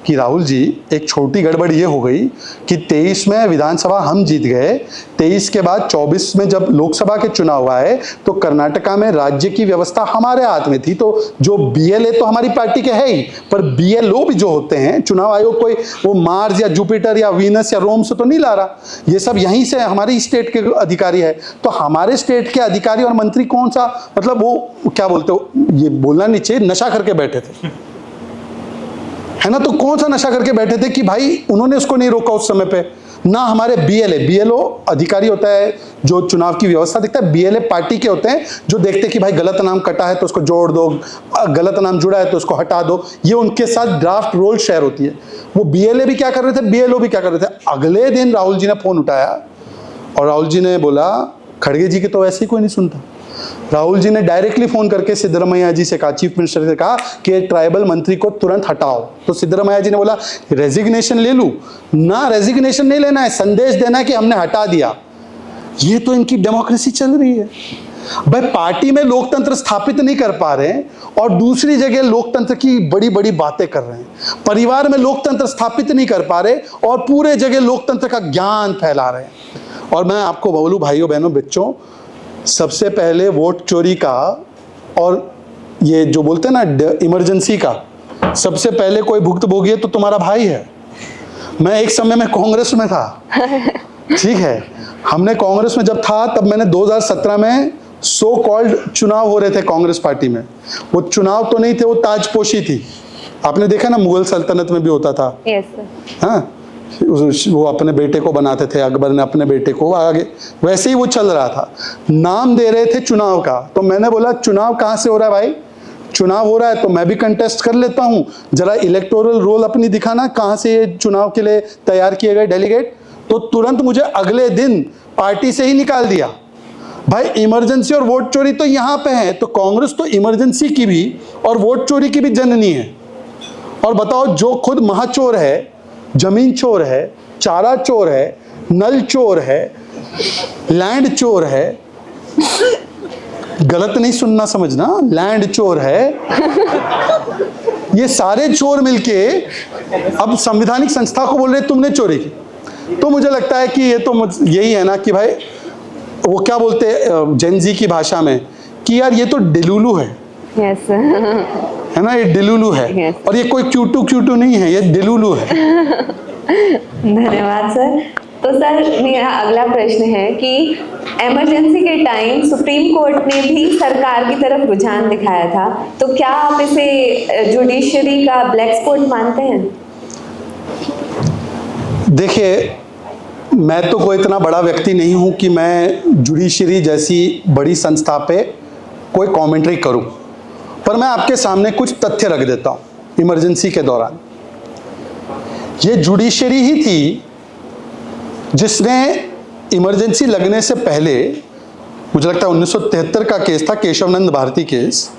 कि राहुल जी एक छोटी गड़बड़ ये हो गई कि 23 में विधानसभा हम जीत गए, 23 के बाद 24 में जब लोकसभा के चुनाव आए तो कर्नाटका में राज्य की व्यवस्था हमारे हाथ में थी, तो जो बीएलए तो हमारी पार्टी के है ही, पर बीएलओ भी जो होते हैं, चुनाव आयोग कोई वो मार्स या जुपिटर या वीनस या रोम से तो नहीं ला रहा, ये सब यहीं से हमारी स्टेट के अधिकारी है। तो हमारे स्टेट के अधिकारी और मंत्री कौन सा, मतलब वो क्या बोलते हो, ये बोलना नहीं चाहिए, नशा करके बैठे थे, है ना। तो कौन सा नशा करके बैठे थे कि भाई उन्होंने उसको नहीं रोका उस समय पे। ना हमारे बीएलओ अधिकारी होता है जो चुनाव की व्यवस्था देखता है, बीएलए पार्टी के होते हैं जो देखते हैं कि भाई गलत नाम कटा है तो उसको जोड़ दो, गलत नाम जुड़ा है तो उसको हटा दो, ये उनके साथ ड्राफ्ट रोल शेयर होती है। वो बीएलए भी क्या कर रहे थे, बीएलओ भी क्या कर रहे थे। अगले दिन राहुल जी ने फोन उठाया और राहुल जी ने बोला, खड़गे जी के तो वैसे ही कोई नहीं सुनता, राहुल जी ने डायरेक्टली फोन करके सिद्धरामैया जी से कहा, चीफ मिनिस्टर से कहा कि ट्राइबल मंत्री को तुरंत हटाओ। तो सिद्धरामैया जी ने बोला, रेजिग्नेशन ले लूं ना, रेजिग्नेशन नहीं लेना है, संदेश देना है कि हमने हटा दिया। ये तो इनकी डेमोक्रेसी चल रही है भाई। पार्टी में लोकतंत्र स्थापित नहीं कर पा रहे हैं और दूसरी जगह लोकतंत्र की बड़ी बड़ी बातें कर रहे हैं। परिवार में लोकतंत्र स्थापित नहीं कर पा रहे और पूरे जगह लोकतंत्र का ज्ञान फैला रहे हैं। और मैं आपको बोलूं भाइयों बहनों बच्चों, सबसे पहले वोट चोरी का और ये जो बोलते हैं ना इमरजेंसी का, सबसे पहले कोई भुक्तभोगी है तो तुम्हारा भाई है। मैं एक समय में कांग्रेस में था, ठीक है, हमने कांग्रेस में जब था तब मैंने 2017 में सो कॉल्ड चुनाव हो रहे थे कांग्रेस पार्टी में। वो चुनाव तो नहीं थे, वो ताजपोशी थी। आपने देखा ना मुगल सल्तनत में भी होता था। Yes sir. हाँ, वो अपने बेटे को बनाते थे, अकबर ने अपने बेटे को, आगे वैसे ही वो चल रहा था। नाम दे रहे थे चुनाव का, तो मैंने बोला चुनाव कहाँ से हो रहा है भाई, चुनाव हो रहा है तो मैं भी कंटेस्ट कर लेता हूँ, जरा इलेक्टोरल रोल अपनी दिखाना, कहाँ से ये चुनाव के लिए तैयार किए गए डेलीगेट। तो तुरंत मुझे अगले दिन पार्टी से ही निकाल दिया। भाई इमरजेंसी और वोट चोरी तो यहाँ पे है, तो कांग्रेस तो इमरजेंसी की भी और वोट चोरी की भी जननी है। और बताओ, जो खुद महाचोर है, जमीन चोर है, चारा चोर है, नल चोर है, लैंड चोर है, गलत नहीं सुनना समझना, लैंड चोर है, ये सारे चोर मिलके अब संवैधानिक संस्था को बोल रहे तुमने चोरी की। तो मुझे लगता है कि ये तो यही है ना कि भाई वो क्या बोलते हैं जेनजी की भाषा में कि यार ये तो डिलुलू है। यस है ना, ये डिलुलू है। Yes. और ये कोई क्यूटू नहीं है, ये डिलुलू है। धन्यवाद सर। तो सर मेरा अगला प्रश्न है कि इमरजेंसी के टाइम सुप्रीम कोर्ट ने भी सरकार की तरफ रुझान दिखाया था, तो क्या आप इसे जुडिशरी का ब्लैक स्पॉट मानते हैं? देखिए, मैं तो कोई इतना बड़ा व्यक्ति नहीं हूं कि मैं जुडिशरी जैसी बड़ी संस्था पे कोई कमेंट्री करूं, पर मैं आपके सामने कुछ तथ्य रख देता हूं। इमरजेंसी के दौरान ये जुडिशरी ही थी जिसने इमरजेंसी लगने से पहले, मुझे लगता है 1973 का केस था, केशवनंद भारती केस,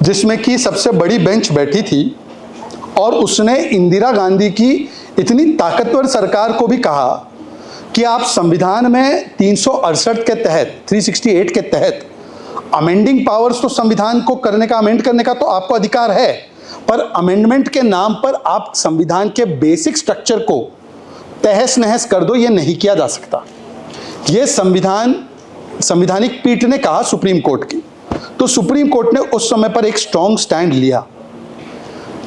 जिसमें कि सबसे बड़ी बेंच बैठी थी और उसने इंदिरा गांधी की इतनी ताकतवर सरकार को भी कहा कि आप संविधान में 368 के तहत, 368 के तहत अमेंडिंग पावर्स तो संविधान को करने का, अमेंड करने का तो आपको अधिकार है, पर अमेंडमेंट के नाम पर आप संविधान के बेसिक स्ट्रक्चर को तहस नहस कर दो, ये नहीं किया जा सकता। ये संविधानिक पीठ ने कहा सुप्रीम कोर्ट की। तो सुप्रीम कोर्ट ने उस समय पर एक स्ट्रॉन्ग स्टैंड लिया।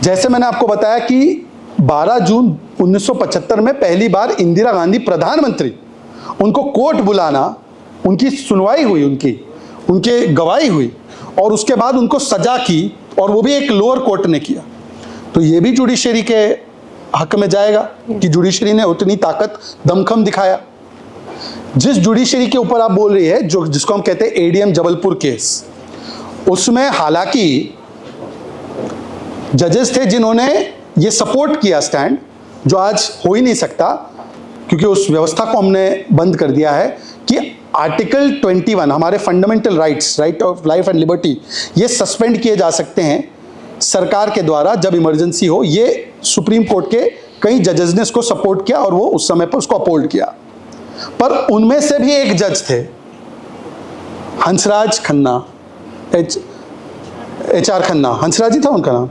जैसे मैंने आपको बताया कि 12 जून 1975 में पहली बार इंदिरा गांधी प्रधानमंत्री, उनको कोर्ट बुलाना, उनकी सुनवाई हुई, उनके गवाही हुई और उसके बाद उनको सजा की, और वो भी एक लोअर कोर्ट ने किया। तो ये भी जुडिशरी के हक में जाएगा कि जुडिशरी ने उतनी ताकत, दमखम दिखाया। जिस जुडिशरी के ऊपर आप बोल रही है, जो जिसको हम कहते हैं एडीएम जबलपुर केस, उसमें हालांकि जजेस थे जिन्होंने ये सपोर्ट किया स्टैंड, जो आज हो ही नहीं सकता क्योंकि उस व्यवस्था को हमने बंद कर दिया है कि आर्टिकल 21 हमारे fundamental rights, right of life and liberty, ये सस्पेंड किए जा सकते हैं सरकार के द्वारा जब इमरजेंसी हो। ये सुप्रीम कोर्ट के कई जजेस ने इसको सपोर्ट किया और वो उस समय पर उसको अपहोल्ड किया। पर उनमें से भी एक जज थे हंसराज खन्ना, HR खन्ना, हंसराज ही था उनका नाम,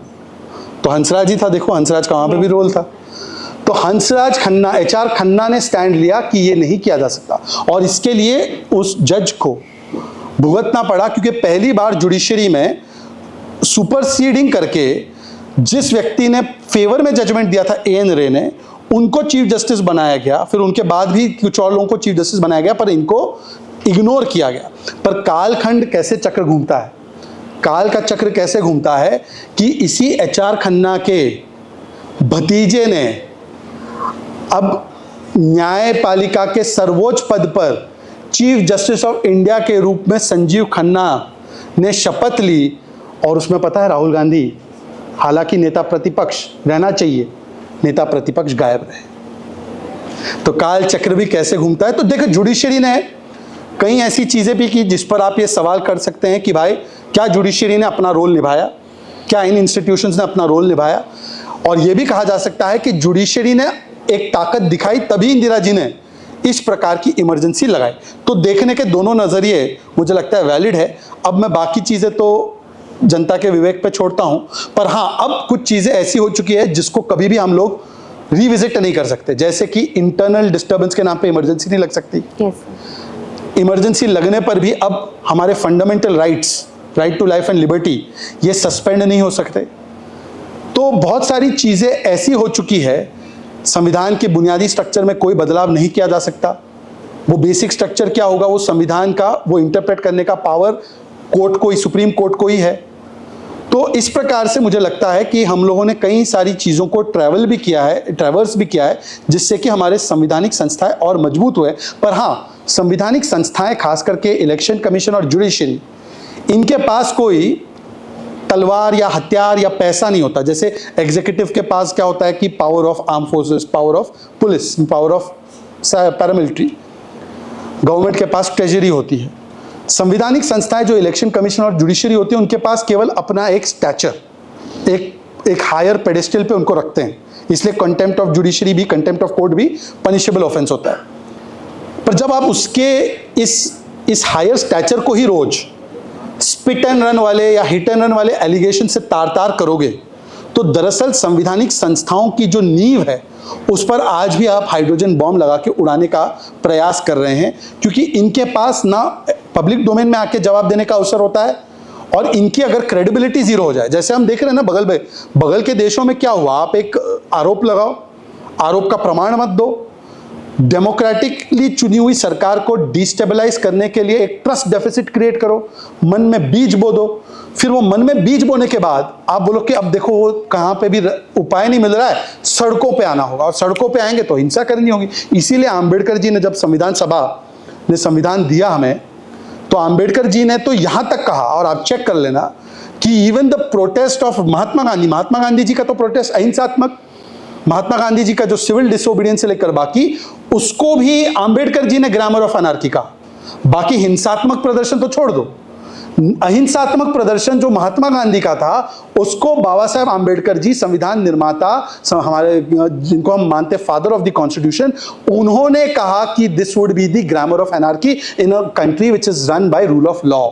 तो हंसराज ही था, देखो हंसराज का वहाँ पे भी रोल था। तो हंसराज खन्ना, HR खन्ना ने स्टैंड लिया कि ये नहीं किया जा सकता, और इसके लिए उस जज को भुगतना पड़ा, क्योंकि पहली बार जुडिशरी में सुपरसीडिंग करके जिस व्यक्ति ने फेवर में जजमेंट दिया था AN रे ने, उनको चीफ जस्टिस बनाया गया, फिर उनके बाद भी कुछ और लोगों को चीफ जस्टिस बनाया गया, पर इनको इग्नोर किया गया। पर कालखंड कैसे चक्र घूमता है, काल का चक्र कैसे घूमता है कि इसी HR खन्ना के भतीजे ने अब न्यायपालिका के सर्वोच्च पद पर चीफ जस्टिस ऑफ इंडिया के रूप में संजीव खन्ना ने शपथ ली, और उसमें पता है राहुल गांधी, हालांकि नेता प्रतिपक्ष रहना चाहिए, नेता प्रतिपक्ष गायब रहे। तो काल चक्र भी कैसे घूमता है। तो देखो जुडिशरी ने कई ऐसी चीजें भी की जिस पर आप ये सवाल कर सकते हैं कि भाई क्या जुडिशरी ने अपना रोल निभाया, क्या इन इंस्टीट्यूशंस ने अपना रोल निभाया। और ये भी कहा जा सकता है कि जुडिशरी ने एक ताकत दिखाई, तभी इंदिरा जी ने इस प्रकार की इमरजेंसी लगाई। तो देखने के दोनों नजरिए मुझे लगता है वैलिड है। अब मैं बाकी चीजें तो जनता के विवेक पे छोड़ता हूं, पर हाँ अब कुछ चीजें ऐसी हो चुकी है जिसको कभी भी हम लोग रिविजिट नहीं कर सकते, जैसे कि इंटरनल डिस्टर्बेंस के नाम पे इमरजेंसी नहीं लग सकती। इमरजेंसी लगने पर भी अब हमारे fundamental rights, right to life and liberty, ये सस्पेंड नहीं हो सकते। तो बहुत सारी चीजें ऐसी हो चुकी है, संविधान के बुनियादी स्ट्रक्चर में कोई बदलाव नहीं किया जा सकता। वो बेसिक स्ट्रक्चर क्या होगा, वो संविधान का वो इंटरप्रेट करने का पावर कोर्ट को ही, सुप्रीम कोर्ट को ही है। तो इस प्रकार से मुझे लगता है कि हम लोगों ने कई सारी चीज़ों को ट्रैवर्स भी किया है, जिससे कि हमारे संवैधानिक संस्थाएं और मजबूत हुए। पर हाँ, संवैधानिक संस्थाएं खास करके इलेक्शन कमीशन और जुडिशरी, इनके पास कोई तलवार या हथियार या पैसा नहीं होता। जैसे एग्जीक्यूटिव के पास क्या होता है कि power of arm forces, power of police, power of paramilitary, government के पास ट्रेजरी होती है। संवैधानिक संस्थाएं जो इलेक्शन कमीशन और जुडिशरी होती है, उनके पास केवल अपना एक स्टैचर, एक हायर पेडेस्टल पे उनको रखते हैं, इसलिए कंटेम्प्ट ऑफ जुडिशरी भी, कंटेम्प्ट ऑफ कोर्ट भी पनिशेबल ऑफेंस होता है। पर जब आप उसके इस हायर स्टैचर को ही रोज स्पिट एंड रन वाले या हिट एंड रन वाले एलिगेशन से तार करोगे, तो दरअसल संवैधानिक संस्थाओं की जो नींव है उस पर आज भी आप हाइड्रोजन बॉम्ब लगा के उड़ाने का प्रयास कर रहे हैं, क्योंकि इनके पास ना पब्लिक डोमेन में आके जवाब देने का अवसर होता है, और इनकी अगर क्रेडिबिलिटी जीरो हो जाए, जैसे हम देख रहे हैं ना बगल के देशों में क्या हुआ, आप एक आरोप लगाओ, आरोप का प्रमाण मत दो, डेमोक्रेटिकली चुनी हुई सरकार को डिस्टेबलाइज करने के लिए एक ट्रस्ट डेफिसिट क्रिएट करो, मन में बीज बो दो, फिर वो मन में बीज बोने के बाद आप बोलो कि अब देखो वो कहाँ पे भी उपाय नहीं मिल रहा है, सड़कों पे आना होगा, और सड़कों पे आएंगे तो हिंसा करनी होगी। इसीलिए आम्बेडकर जी ने जब संविधान सभा ने संविधान दिया हमें, तो आम्बेडकर जी ने तो यहाँ तक कहा, और आप चेक कर लेना कि even the protest of Mahatma Gandhi ji का तो प्रोटेस्ट अहिंसात्मक, महात्मा गांधी जी का जो सिविल डिसोबीडियंस से लेकर बाकी, उसको भी आम्बेडकर जी ने ग्रामर ऑफ अनार्की कहा। बाकी हिंसात्मक प्रदर्शन तो छोड़ दो, अहिंसात्मक प्रदर्शन जो महात्मा गांधी का था उसको बाबा साहेब आम्बेडकर जी, संविधान निर्माता, हमारे जिनको हम मानते फादर ऑफ द कॉन्स्टिट्यूशन, उन्होंने कहा कि this would be the grammar of anarchy in a country which is run by rule of law.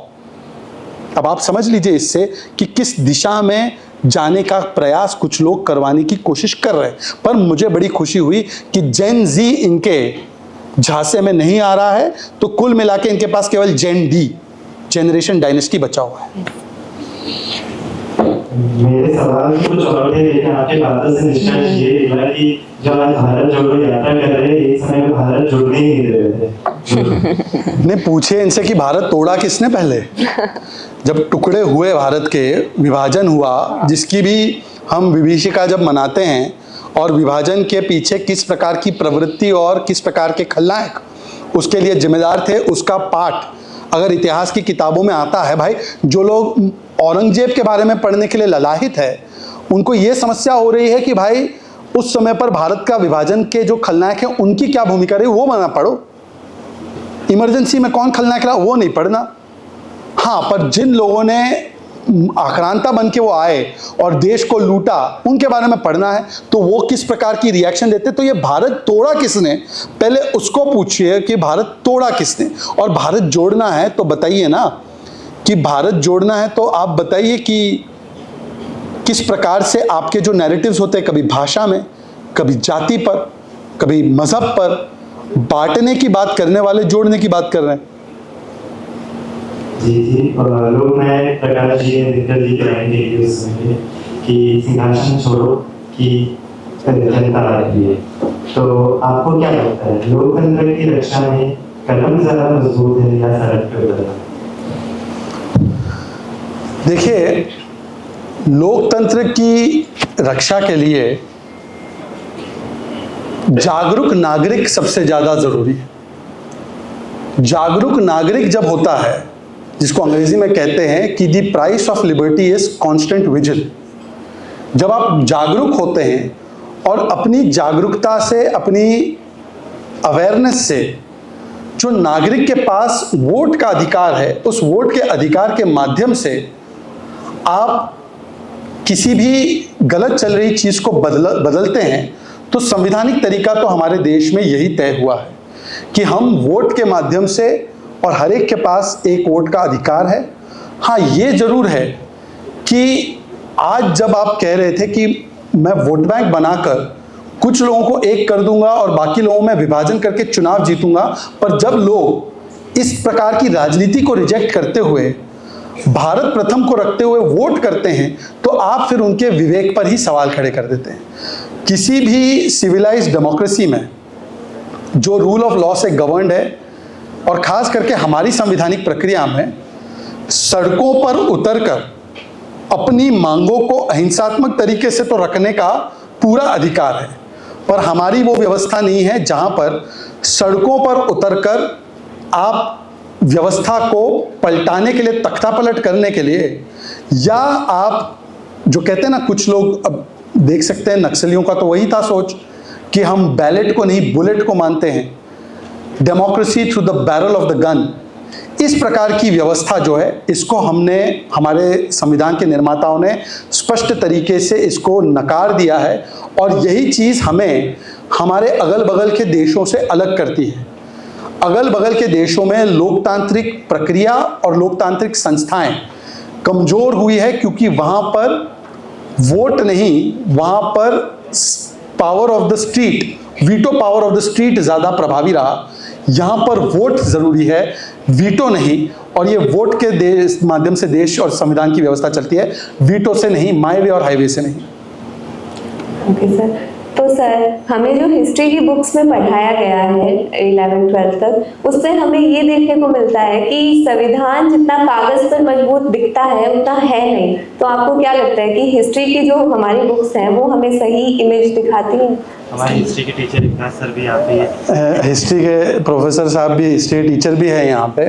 अब आप समझ लीजिए इससे कि किस दिशा में जाने का प्रयास कुछ लोग करवाने की कोशिश कर रहे हैं। पर मुझे बड़ी खुशी हुई कि जेन जी इनके झांसे में नहीं आ रहा है, तो कुल मिला के इनके पास केवल जेन डी, जनरेशन डायनेस्टी बचा हुआ है। मेरे सवाल कुछ और थे, लेकिन आपके बातों से निष्कर्ष ये निकला कि जो आज भारत जोड़ो यात्रा कर रहे हैं, एक समय में भारत जोड़ने ही नहीं दे रहे थे। ने पूछे इनसे कि भारत तोड़ा किसने पहले, जब टुकड़े हुए भारत के, विभाजन हुआ, जिसकी भी हम विभीषिका जब मनाते हैं, और विभाजन के पीछे किस प्रकार की प्रवृत्ति और किस प्रकार के खलनायक उसके लिए जिम्मेदार थे, उसका पाठ अगर इतिहास की किताबों में आता है, भाई जो लोग औरंगजेब के बारे में पढ़ने के लिए ललाहित है, उनको ये समस्या हो रही है कि भाई उस समय पर भारत का विभाजन के जो खलनायक हैं उनकी क्या भूमिका रही, वो मना पढ़ो। इमरजेंसी में कौन खलनायक रहा वो नहीं पढ़ना। हाँ, पर जिन लोगों ने आक्रांता बन के वो आए और देश को लूटा, उनके बारे में पढ़ना है तो वो किस प्रकार की रिएक्शन देते। तो ये भारत तोड़ा किसने, पहले उसको पूछिए कि भारत तोड़ा किसने। और भारत जोड़ना है तो बताइए ना, कि भारत जोड़ना है तो आप बताइए कि किस प्रकार से आपके जो नैरेटिव्स होते हैं, कभी भाषा में, कभी जाति पर, कभी मजहब पर, बांटने की बात करने वाले जोड़ने की बात कर रहे हैं। जी लोग नायक प्रकाश जी ने दिक्कत जी कराएंगे कि सिंहासन छोड़ो कि जनता आ रही है, तो आपको क्या लगता है लोकतंत्र की रक्षा में कलम ज्यादा मजबूत है या सड़क पे उतरना? देखिए, लोकतंत्र की रक्षा के लिए जागरूक नागरिक सबसे ज्यादा जरूरी है। जागरूक नागरिक जब होता है, जिसको अंग्रेजी में कहते हैं कि the price of liberty is constant vigil. जब आप जागरूक होते हैं और अपनी जागरूकता से, अपनी अवेयरनेस से, जो नागरिक के पास वोट का अधिकार है, उस वोट के अधिकार के माध्यम से आप किसी भी गलत चल रही चीज को बदलते हैं, तो संवैधानिक तरीका तो हमारे देश में यही तय हुआ है कि हम वोट के माध्यम से, और हर एक के पास एक वोट का अधिकार है। हाँ, ये जरूर है कि आज जब आप कह रहे थे कि मैं वोट बैंक बनाकर कुछ लोगों को एक कर दूंगा और बाकी लोगों में विभाजन करके चुनाव जीतूंगा, पर जब लोग इस प्रकार की राजनीति को रिजेक्ट करते हुए, भारत प्रथम को रखते हुए वोट करते हैं, तो आप फिर उनके विवेक पर ही सवाल खड़े कर देते हैं। किसी भी सिविलाइज्ड डेमोक्रेसी में जो रूल ऑफ लॉ से गवर्नड है, और खास करके हमारी संवैधानिक प्रक्रिया में, सड़कों पर उतरकर अपनी मांगों को अहिंसात्मक तरीके से तो रखने का पूरा अधिकार है, पर हमारी वो व्यवस्था नहीं है जहां पर सड़कों पर उतरकर आप व्यवस्था को पलटाने के लिए, तख्ता पलट करने के लिए, या आप जो कहते हैं ना, कुछ लोग अब देख सकते हैं, नक्सलियों का तो वही था सोच कि हम बैलेट को नहीं बुलेट को मानते हैं, democracy through the barrel of the gun. इस प्रकार की व्यवस्था जो है, इसको हमने, हमारे संविधान के निर्माताओं ने स्पष्ट तरीके से इसको नकार दिया है, और यही चीज़ हमें हमारे अगल बगल के देशों से अलग करती है। अगल बगल के देशों में लोकतांत्रिक प्रक्रिया और लोकतांत्रिक संस्थाएं कमजोर हुई है, क्योंकि वहाँ पर वोट नहीं, वहाँ पर power of the street, veto power of the street ज़्यादा प्रभावी रहा। यहाँ पर वोट ज़रूरी है, वीटो नहीं, और ये वोट के माध्यम से देश और संविधान की व्यवस्था चलती है, वीटो से नहीं, माई वे और हाईवे से नहीं। ओके सर, तो सर हमें जो हिस्ट्री की बुक्स में पढ़ाया गया है 11th-12th तक, उससे हमें ये देखने को मिलता है कि संविधान जितना कागज पर मजबूत दिखता है उतना है नहीं। तो आपको क्या लगता है कि हिस्ट्री की जो हमारी बुक्स हैं वो हमें सही इमेज दिखाती हैं? हमारे हिस्ट्री के टीचर विकास सर भी आप ही है, हिस्ट्री के प्रोफेसर साहब भी हिस्ट्री टीचर भी है यहाँ पे।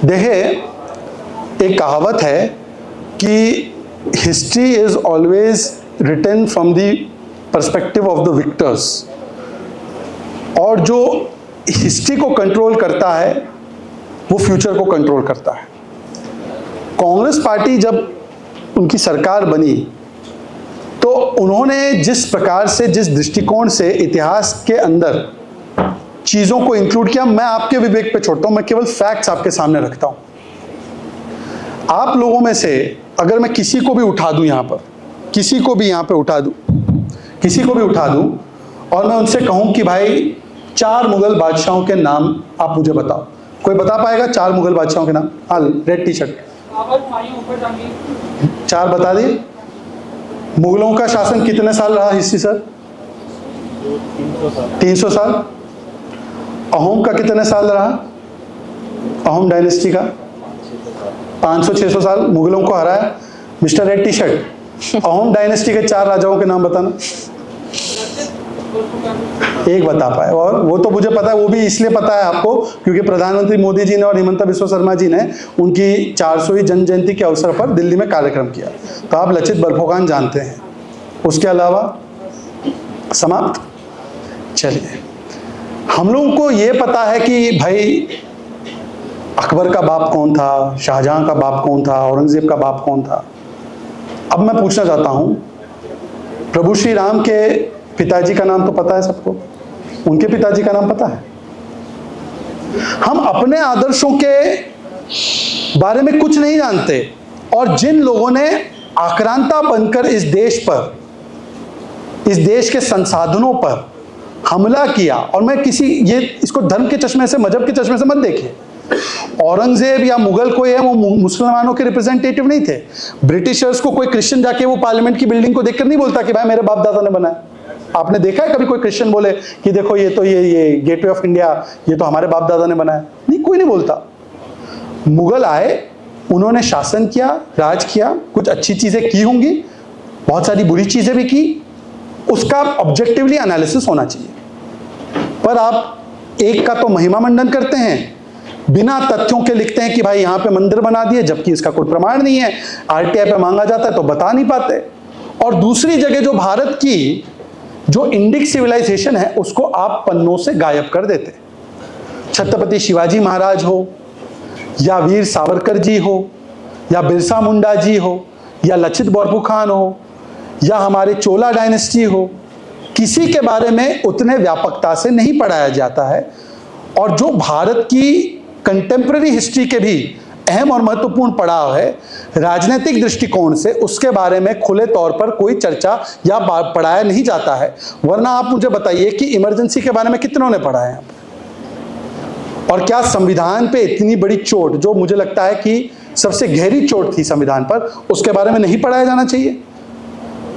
देखिए, एक कहावत है कि history is always written from the perspective of the victors, और जो हिस्ट्री को कंट्रोल करता है वो फ्यूचर को कंट्रोल करता है। कांग्रेस पार्टी जब उनकी सरकार बनी, तो उन्होंने जिस प्रकार से, जिस दृष्टिकोण से इतिहास के अंदर चीज़ों को इंक्लूड किया, मैं आपके विवेक पे छोड़ता हूँ, मैं केवल फैक्ट्स आपके सामने रखता हूँ। आप लोगों में से अगर मैं किसी को भी उठा दूँ यहाँ पर, किसी को भी यहाँ पे उठा दूँ, किसी को भी उठा दूँ, और मैं उनसे कहूँ कि भाई 4 मुगल बादशाहों के नाम आप मुझे बताओ, कोई बता पाएगा 4 मुगल बादशाहों के नाम? हाँ, रेड टी शर्ट, 4 बता दिए। मुगलों का शासन कितने साल रहा हिस्ट्री सर? 300 साल। अहोम का कितने साल रहा? अहोम डायनेस्टी का 500-600 साल मुगलों को हराया। Mister red T shirt, Ahom dynasty के 4 राजाओं के नाम बताना। एक बता पाए, और वो तो मुझे पता है, वो भी इसलिए पता है आपको क्योंकि प्रधानमंत्री मोदी जी ने और हिमंता बिस्वा शर्मा जी ने उनकी 400वीं जन्म जयंती के अवसर पर दिल्ली में कार्यक्रम किया, तो आप लचित बरफुखान जानते हैं। उसके अलावा समाप्त। चलिए, हम लोगों को ये पता है कि भाई अकबर का बाप कौन था, शाहजहां का बाप कौन था, औरंगजेब का बाप कौन था। अब मैं पूछना चाहता हूं, प्रभु श्री राम के पिताजी का नाम तो पता है सबको, उनके पिताजी का नाम पता है? हम अपने आदर्शों के बारे में कुछ नहीं जानते, और जिन लोगों ने आक्रांता बनकर इस देश पर, इस देश के संसाधनों पर हमला किया, और मैं इसको धर्म के चश्मे से, मजहब के चश्मे से मत देखिए। औरंगजेब या मुगल कोई है, वो मुसलमानों के रिप्रेजेंटेटिव नहीं थे। ब्रिटिशर्स को कोई क्रिश्चियन जाके वो पार्लियामेंट की बिल्डिंग को देखकर नहीं बोलता कि भाई मेरे बाप दादा ने बनाया। आपने देखा है कभी कोई क्रिश्चियन बोले कि देखो ये तो ये गेटवे ऑफ इंडिया, ये तो हमारे बाप दादा ने बनाया? नहीं, कोई नहीं बोलता। मुगल आए, उन्होंने शासन किया, राज किया, कुछ अच्छी चीजें की होंगी, बहुत सारी बुरी चीजें भी की, उसका ऑब्जेक्टिवली एनालिसिस होना चाहिए। पर आप एक का तो महिमा मंडन करते हैं, बिना तथ्यों के लिखते हैं कि भाई यहां पे मंदिर बना दिए, जबकि इसका कोई प्रमाण नहीं है। आरटीआई पे मांगा जाता है तो बता नहीं पाते। और दूसरी जगह जो भारत की जो इंडिक सिविलाइजेशन है, उसको आप पन्नों से गायब कर देते। छत्रपति शिवाजी महाराज हो, या वीर सावरकर जी हो, या बिरसा मुंडा जी हो, या लचित बोरफुखान हो, या हमारे चोला डायनेस्टी हो, किसी के बारे में उतने व्यापकता से नहीं पढ़ाया जाता है। और जो भारत की कंटेम्प्रेरी हिस्ट्री के भी अहम और महत्वपूर्ण पड़ाव है राजनीतिक दृष्टिकोण से, उसके बारे में खुले तौर पर कोई चर्चा या पढ़ाया नहीं जाता है। वरना आप मुझे बताइए कि इमरजेंसी के बारे में कितनों ने पढ़ा है? और क्या संविधान पे इतनी बड़ी चोट, जो मुझे लगता है कि सबसे गहरी चोट थी संविधान पर, उसके बारे में नहीं पढ़ाया जाना चाहिए?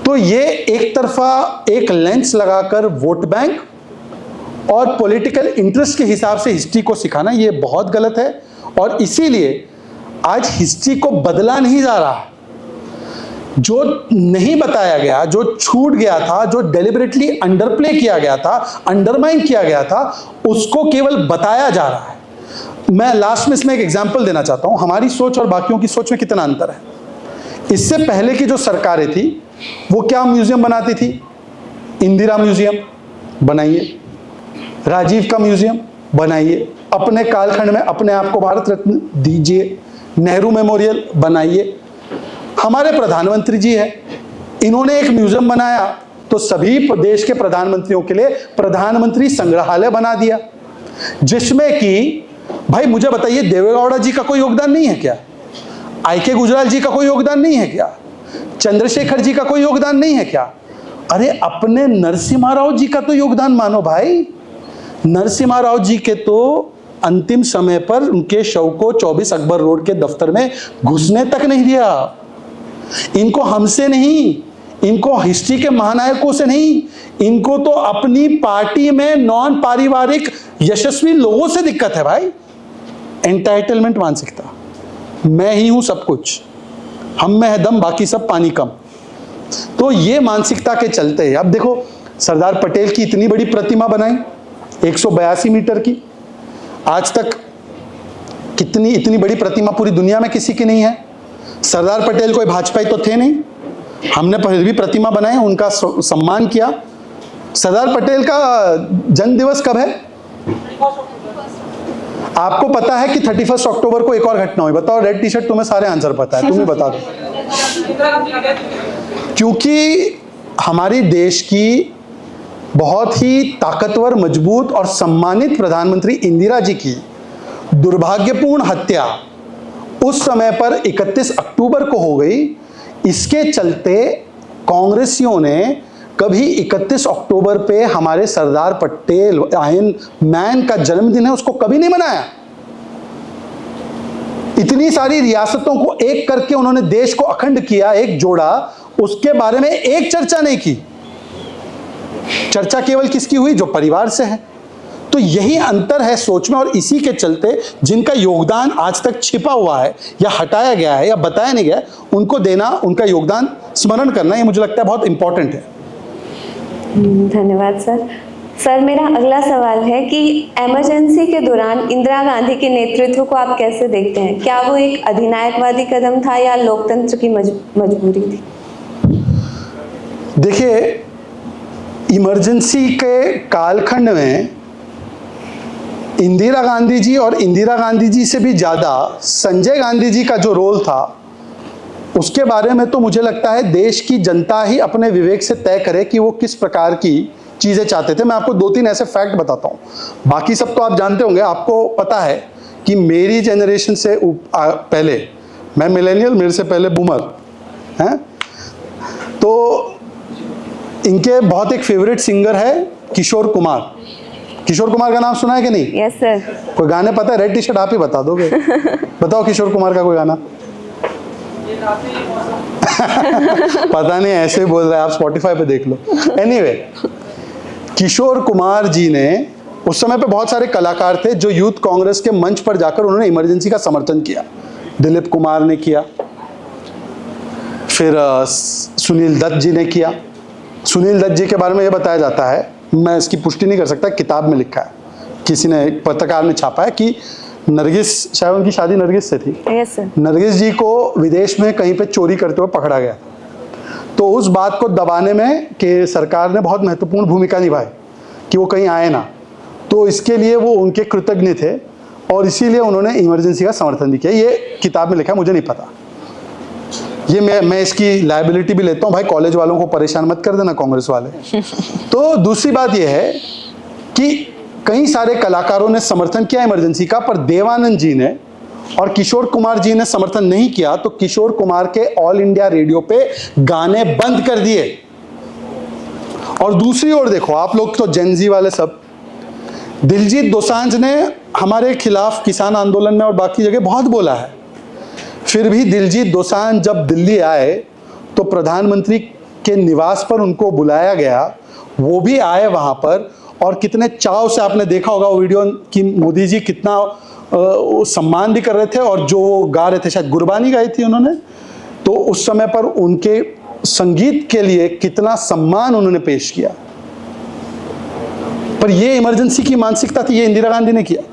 तो ये एक तरफा एक लेंस लगाकर वोट बैंक और पॉलिटिकल इंटरेस्ट के हिसाब से हिस्ट्री को सिखाना, ये बहुत गलत है। और इसीलिए आज हिस्ट्री को बदला नहीं जा रहा। जो नहीं बताया गया, जो छूट गया था, जो डेलिबरेटली अंडरप्ले किया गया था, अंडरमाइन किया गया था, उसको केवल बताया जा रहा है। मैं लास्ट में इसमें एक एग्जांपल देना चाहता हूं, हमारी सोच और बाकियों की सोच में कितना अंतर है। इससे पहले की जो सरकारें थी, वो क्या म्यूजियम बनाती थी? इंदिरा म्यूजियम बनाइए, राजीव का म्यूजियम बनाइए, अपने कालखंड में अपने आप को भारत रत्न दीजिए, नेहरू मेमोरियल बनाइए। हमारे प्रधानमंत्री जी है, इन्होंने एक म्यूजियम बनाया तो सभी देश के प्रधानमंत्रियों के लिए प्रधानमंत्री संग्रहालय बना दिया, जिसमें कि भाई मुझे बताइए, देवेगौड़ा जी का कोई योगदान नहीं है क्या? आई.के. गुजराल जी का कोई योगदान नहीं है क्या? चंद्रशेखर जी का कोई योगदान नहीं है क्या? अरे अपने नरसिम्हा राव जी का तो योगदान मानो भाई। नरसिम्हा राव जी के तो अंतिम समय पर उनके शव को 24 अकबर रोड के दफ्तर में घुसने तक नहीं दिया। इनको हमसे नहीं, इनको हिस्ट्री के महानायकों से नहीं, इनको तो अपनी पार्टी में नॉन पारिवारिक यशस्वी लोगों से दिक्कत है भाई। एंटाइटलमेंट मानसिकता, मैं ही हूं सब कुछ, हम में है दम, बाकी सब पानी कम। तो ये मानसिकता के चलते अब देखो, सरदार पटेल की इतनी बड़ी प्रतिमा बनाई 182 मीटर की, आज तक कितनी इतनी बड़ी प्रतिमा पूरी दुनिया में किसी की नहीं है। सरदार पटेल कोई भाजपाई तो थे नहीं, हमने फिर भी प्रतिमा बनाई, उनका सम्मान किया। सरदार पटेल का जन्म दिवस कब है? आपको पता है कि 31 अक्टूबर को एक और घटना हुई? बताओ, रेड टी शर्ट, तुम्हें सारे आंसर पता है, तुम ही बता दो। क्योंकि हमारी देश की बहुत ही ताकतवर, मजबूत और सम्मानित प्रधानमंत्री इंदिरा जी की दुर्भाग्यपूर्ण हत्या उस समय पर 31 अक्टूबर को हो गई। इसके चलते कांग्रेसियों ने कभी 31 अक्टूबर पे हमारे सरदार पटेल आयरन मैन का जन्मदिन है उसको कभी नहीं मनाया। इतनी सारी रियासतों को एक करके उन्होंने देश को अखंड किया, एक जोड़ा, उसके बारे में एक चर्चा नहीं की। चर्चा केवल किसकी हुई? जो परिवार से है। तो यही अंतर है सोच में, और इसी के चलते जिनका योगदान आज तक छिपा हुआ है या हटाया गया है या बताया नहीं गया, उनको देना, उनका योगदान स्मरण करना, ये मुझे लगता है बहुत इंपॉर्टेंट है। धन्यवाद सर। सर, मेरा अगला सवाल है कि इमरजेंसी के दौरान इंदिरा गांधी के नेतृत्व को आप कैसे देखते हैं? क्या वो एक अधिनायकवादी कदम था या लोकतंत्र की मजबूरी थी? देखिए, इमरजेंसी के कालखंड में इंदिरा गांधी जी और इंदिरा गांधी जी से भी ज़्यादा संजय गांधी जी का जो रोल था, उसके बारे में तो मुझे लगता है देश की जनता ही अपने विवेक से तय करे कि वो किस प्रकार की चीज़ें चाहते थे। मैं आपको 2-3 ऐसे फैक्ट बताता हूँ, बाकी सब तो आप जानते होंगे। आपको पता है कि मेरी जनरेशन से पहले, मैं मिलेनियल, मेरे से पहले बूमर हैं, तो इनके बहुत एक फेवरेट सिंगर है किशोर कुमार। किशोर कुमार का नाम सुना है कि नहीं? Yes sir. कोई गाने पता है? रेड टी शर्ट आप ही बता दोगे। बताओ किशोर कुमार का कोई गाना। पता नहीं, ऐसे ही बोल रहा है, आप स्पॉटिफाई पे देख लो। एनीवे, किशोर कुमार जी ने उस समय पे बहुत सारे कलाकार थे जो यूथ कांग्रेस के मंच पर जाकर उन्होंने इमरजेंसी का समर्थन किया। दिलीप कुमार ने किया, फिर सुनील दत्त जी ने किया। सुनील दत्त जी के बारे में ये बताया जाता है, मैं इसकी पुष्टि नहीं कर सकता, किताब में लिखा है, किसी ने, एक पत्रकार ने छापा है कि नरगिस, शायद उनकी शादी नरगिस से थी। Yes sir. नरगिस जी को विदेश में कहीं पे चोरी करते हुए पकड़ा गया, तो उस बात को दबाने में कि सरकार ने बहुत महत्वपूर्ण भूमिका निभाई कि वो कहीं आए ना, तो इसके लिए वो उनके कृतज्ञ थे और इसीलिए उन्होंने इमरजेंसी का समर्थन भी किया। ये किताब में लिखा है, मुझे नहीं पता। ये मैं इसकी लायबिलिटी भी लेता हूँ भाई, कॉलेज वालों को परेशान मत कर देना कांग्रेस वाले। तो दूसरी बात ये है कि कई सारे कलाकारों ने समर्थन किया इमरजेंसी का, पर देवानंद जी ने और किशोर कुमार जी ने समर्थन नहीं किया, तो किशोर कुमार के ऑल इंडिया रेडियो पे गाने बंद कर दिए। और दूसरी ओर देखो, आप लोग तो जेनजी वाले सब, दिलजीत दोसांझ ने हमारे खिलाफ किसान आंदोलन में और बाकी जगह बहुत बोला है, फिर भी दिलजीत दोसांझ जब दिल्ली आए तो प्रधानमंत्री के निवास पर उनको बुलाया गया, वो भी आए वहाँ पर, और कितने चाव से, आपने देखा होगा वो वीडियो कि मोदी जी कितना सम्मान भी कर रहे थे, और जो गा रहे थे, शायद गुरबानी गाई थी उन्होंने, तो उस समय पर उनके संगीत के लिए कितना सम्मान उन्होंने पेश किया। पर ये इमरजेंसी की मानसिकता थी, ये इंदिरा गांधी ने किया।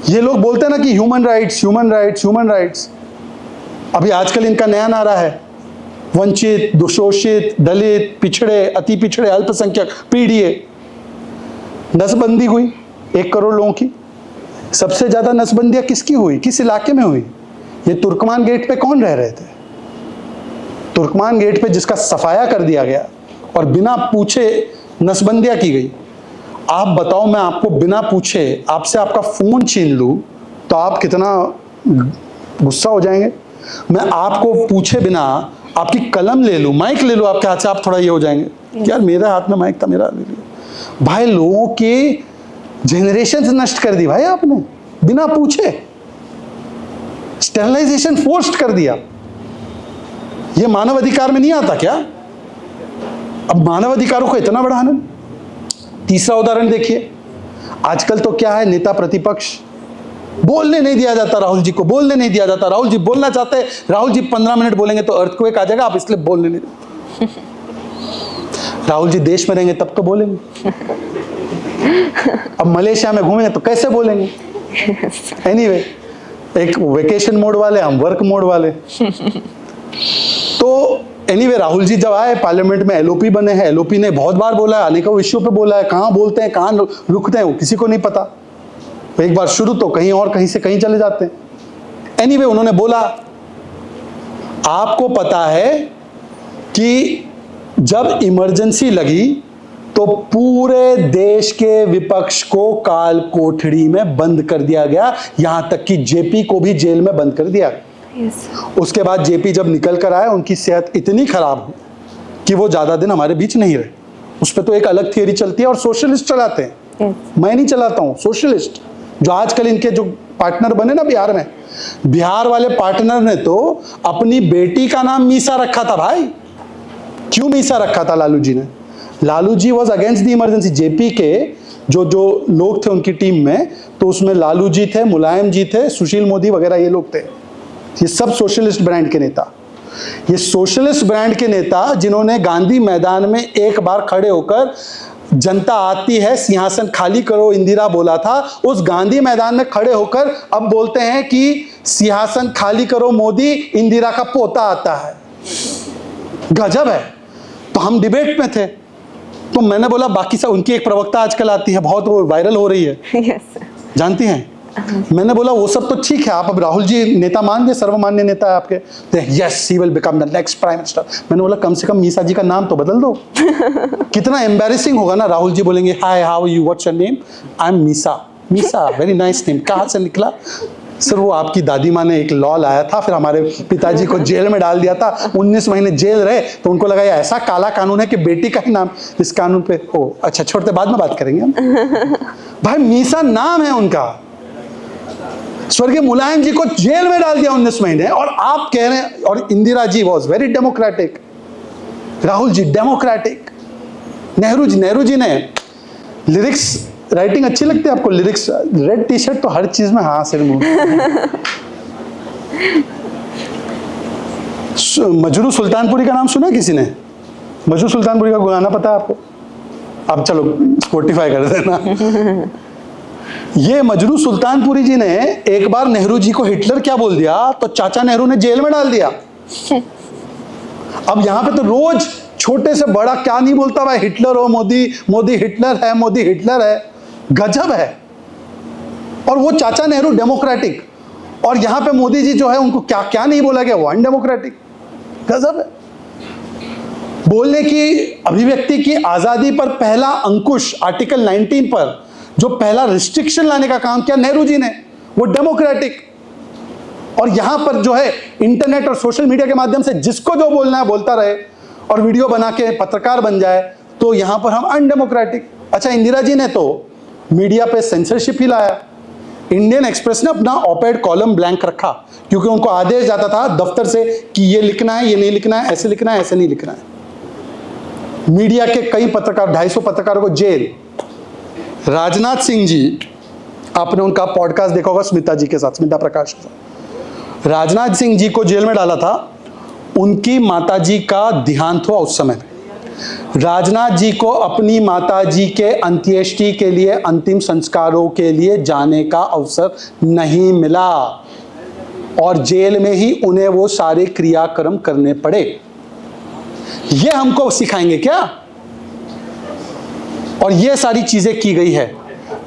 ये लोग बोलते हैं ना कि human rights, human rights, human rights. अभी आजकल इनका नया नारा है, वंचित, दुशोषित, दलित, पिछड़े, अति पिछड़े, अल्पसंख्यक, पीड़ित। नसबंदी हुई 1 करोड़ लोगों की, सबसे ज्यादा नसबंदियां किसकी हुई, किस इलाके में हुई? ये तुर्कमान गेट पे कौन रह रहे थे? तुर्कमान गेट पे जिसका सफाया कर दिया गया और बिना पूछे नसबंदियां की गई। आप बताओ, मैं आपको बिना पूछे आपसे आपका फोन छीन लूं तो आप कितना गुस्सा हो जाएंगे? मैं आपको पूछे बिना आपकी कलम ले लूं, माइक ले लूं आपके हाथ से, आप थोड़ा ये हो जाएंगे यार मेरे हाथ में माइक था, मेरा ले लिया। भाई, लोगों की जनरेशन नष्ट कर दी भाई आपने, बिना पूछे स्टेरिलाइजेशन फोर्स्ड कर दिया। ये मानव अधिकार में नहीं आता क्या? अब मानव अधिकारों को इतना बढ़ाना। तीसरा उदाहरण देखिए, आजकल तो क्या है, नेता प्रतिपक्ष, बोलने नहीं दिया जाता राहुल जी को, बोलने नहीं दिया जाता। राहुल जी बोलना चाहते हैं, राहुल जी 15 मिनट बोलेंगे तो अर्थक्वेक आ जाएगा, आप इसलिए बोलने नहीं देते। राहुल जी देश में रहेंगे तब तो बोलेंगे, अब मलेशिया में घूमेंगे तो कैसे बोलेंगे? एनीवे, एक वेकेशन मोड वाले, हम वर्क मोड वाले। तो एनीवे, राहुल जी जब आए पार्लियामेंट में, एलओपी बने हैं, एलओपी ने बहुत बार बोला है, अनेकों विषयों पे बोला है, कहाँ बोलते हैं, कहाँ रुकते हैं, वो किसी को नहीं पता। एक बार शुरू तो कहीं और, कहीं से कहीं चले जाते हैं। एनीवे, उन्होंने बोला। आपको पता है कि जब इमरजेंसी लगी तो पूरे देश के विपक्ष को काल कोठड़ी में बंद कर दिया गया, यहां तक कि जेपी को भी जेल में बंद कर दिया गया। उसके बाद जेपी जब निकल कर आए, उनकी सेहत इतनी खराब हुई कि वो ज्यादा दिन हमारे बीच नहीं रहे। उस पर तो एक अलग थियरी चलती है और सोशलिस्ट चलाते हैं, मैं नहीं चलाता हूं, सोशलिस्ट। जो आजकल इनके जो पार्टनर बने ना बिहार में, बिहार वाले पार्टनर ने तो अपनी बेटी का नाम मीसा रखा था भाई। क्यों मीसा रखा था लालू जी ने? Lalu ji was against the emergency. JP के जो लोग थे उनकी टीम में, तो उसमें लालू जी थे, मुलायम जी थे, सुशील मोदी वगैरह ये लोग थे। ये सब सोशलिस्ट ब्रांड के नेता, ये सोशलिस्ट ब्रांड के नेता जिन्होंने गांधी मैदान में एक बार खड़े होकर जनता आती है, सिंहासन खाली करो इंदिरा बोला था, उस गांधी मैदान में खड़े होकर अब बोलते हैं कि सिंहासन खाली करो मोदी, इंदिरा का पोता आता है। गजब है। तो हम डिबेट में थे, तो मैंने बोला बाकी सब, उनकी एक प्रवक्ता आजकल आती है, बहुत वो वायरल हो रही है। yes. जानती हैं? मैंने बोला वो सब तो ठीक है, आप अब राहुल जी नेता मान गए, सर्वमान्य नेता है आपके, yes he will become the next prime minister. मैंने बोला कम से कम मीसा जी का नाम तो बदल दो। कितना एम्बैरेसिंग होगा ना, राहुल जी बोलेंगे hi how you what's your name, I am Misa. Misa very nice name, कहाँ से निकला? सर वो आपकी दादी माँ ने एक लॉ लाया था, फिर हमारे पिताजी को जेल में डाल दिया था, 19 महीने जेल रहे, तो उनको लगा ये ऐसा काला कानून है कि बेटी का ही नाम इस कानून पे। ओ अच्छा छोड़ते, बाद में बात करेंगे हम। भाई मीसा नाम है उनका, स्वर्गीय मुलायम जी को जेल में डाल दिया 19 महीने, और आप कह रहे हैं, और Indira ji was very democratic, Rahul ji democratic, Nehru ji ने लिरिक्स राइटिंग अच्छी लगती है आपको? लिरिक्स, रेड टी शर्ट तो हर चीज में हाँ सिर मुंह। मजरू सुल्तानपुरी का नाम सुना किसी ने? मजरू सुल्तानपुरी का गाना पता है आपको? आप चलो स्पॉटिफाई कर देना। ये मजरू सुल्तानपुरी जी ने एक बार नेहरू जी को हिटलर क्या बोल दिया तो चाचा नेहरू ने जेल में डाल दिया। अब यहाँ पे तो रोज छोटे से बड़ा क्या नहीं बोलता भाई, हिटलर हो मोदी, मोदी हिटलर है, मोदी हिटलर है, गजब है। और वो चाचा नेहरू डेमोक्रेटिक, और यहाँ पे मोदी जी जो है उनको क्या क्या नहीं बोला गया, वो अनडेमोक्रेटिक, गजब है। बोलने की, अभिव्यक्ति की आजादी पर पहला अंकुश आर्टिकल 19 पर जो पहला रिस्ट्रिक्शन लाने का काम किया नेहरू जी ने, वो डेमोक्रेटिक। और यहां पर जो है इंटरनेट और सोशल मीडिया के माध्यम से जिसको जो बोलना है बोलता रहे और वीडियो बना के पत्रकार बन जाए, तो यहां पर हम अनडेमोक्रेटिक। अच्छा इंदिरा जी ने तो मीडिया पे सेंसरशिप ही लाया। इंडियन एक्सप्रेस ने अपना ऑपेड कॉलम ब्लैंक रखा, क्योंकि उनको आदेश जाता था दफ्तर से कि ये लिखना है, ये नहीं लिखना है, ऐसे लिखना है, ऐसे नहीं लिखना है। मीडिया के कई पत्रकार, 250 पत्रकारों को जेल। राजनाथ सिंह जी, आपने उनका पॉडकास्ट देखा होगा स्मिता जी के साथ, स्मिता प्रकाश के साथ। राजनाथ सिंह जी को जेल में डाला था, उनकी माताजी का देहांत हुआ उस समय। राजनाथ जी को अपनी माताजी के अंत्येष्टि के लिए, अंतिम संस्कारों के लिए जाने का अवसर नहीं मिला, और जेल में ही उन्हें वो सारे क्रियाक्रम करने पड़े। ये हमको सिखाएंगे क्या? और ये सारी चीजें की गई है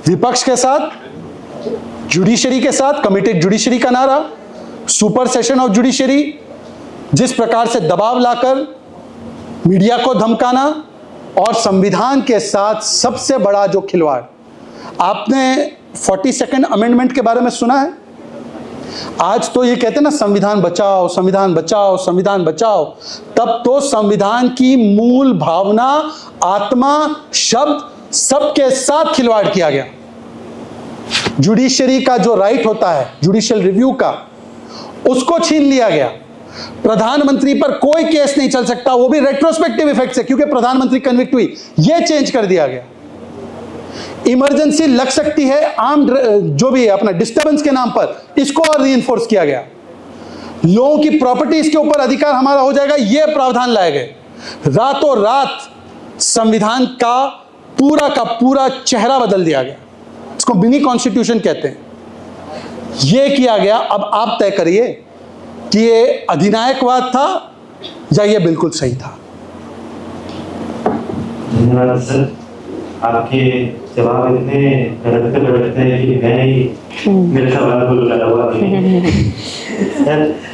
विपक्ष के साथ, जुडिशरी के साथ, कमिटेड जुडिशरी का नारा, सुपर सेशन ऑफ जुडिशरी, जिस प्रकार से दबाव लाकर मीडिया को धमकाना, और संविधान के साथ सबसे बड़ा जो खिलवाड़। आपने 42nd अमेंडमेंट के बारे में सुना है? आज तो ये कहते हैं ना संविधान बचाओ, संविधान बचाओ, संविधान बचाओ। तब तो संविधान की मूल भावना, आत्मा, शब्द सबके साथ खिलवाड़ किया गया। जुडिशरी का जो राइट होता है जुडिशियल रिव्यू का, उसको छीन लिया गया। प्रधानमंत्री पर कोई केस नहीं चल सकता, वो भी रेट्रोस्पेक्टिव इफेक्ट से, क्योंकि प्रधानमंत्री कन्विक्ट हुई, ये चेंज कर दिया गया। इमरजेंसी लग सकती है आर्म जो भी है अपना डिस्टर्बेंस के नाम पर, इसको और रीइंफोर्स किया गया। लोगों की प्रॉपर्टीज के ऊपर अधिकार हमारा हो जाएगा, ये प्रावधान लाए गए। रातों रात संविधान का पूरा चेहरा बदल दिया गया, इसको मिनी कॉन्स्टिट्यूशन कहते हैं। ये किया गया। अब आप तय करिए कि ये अधिनायकवाद था या ये बिल्कुल सही था। धन्यवाद सर, आपके जवाब इतने भड़कते हैं कि मैं ही मेरे सवाल को लगा हुआ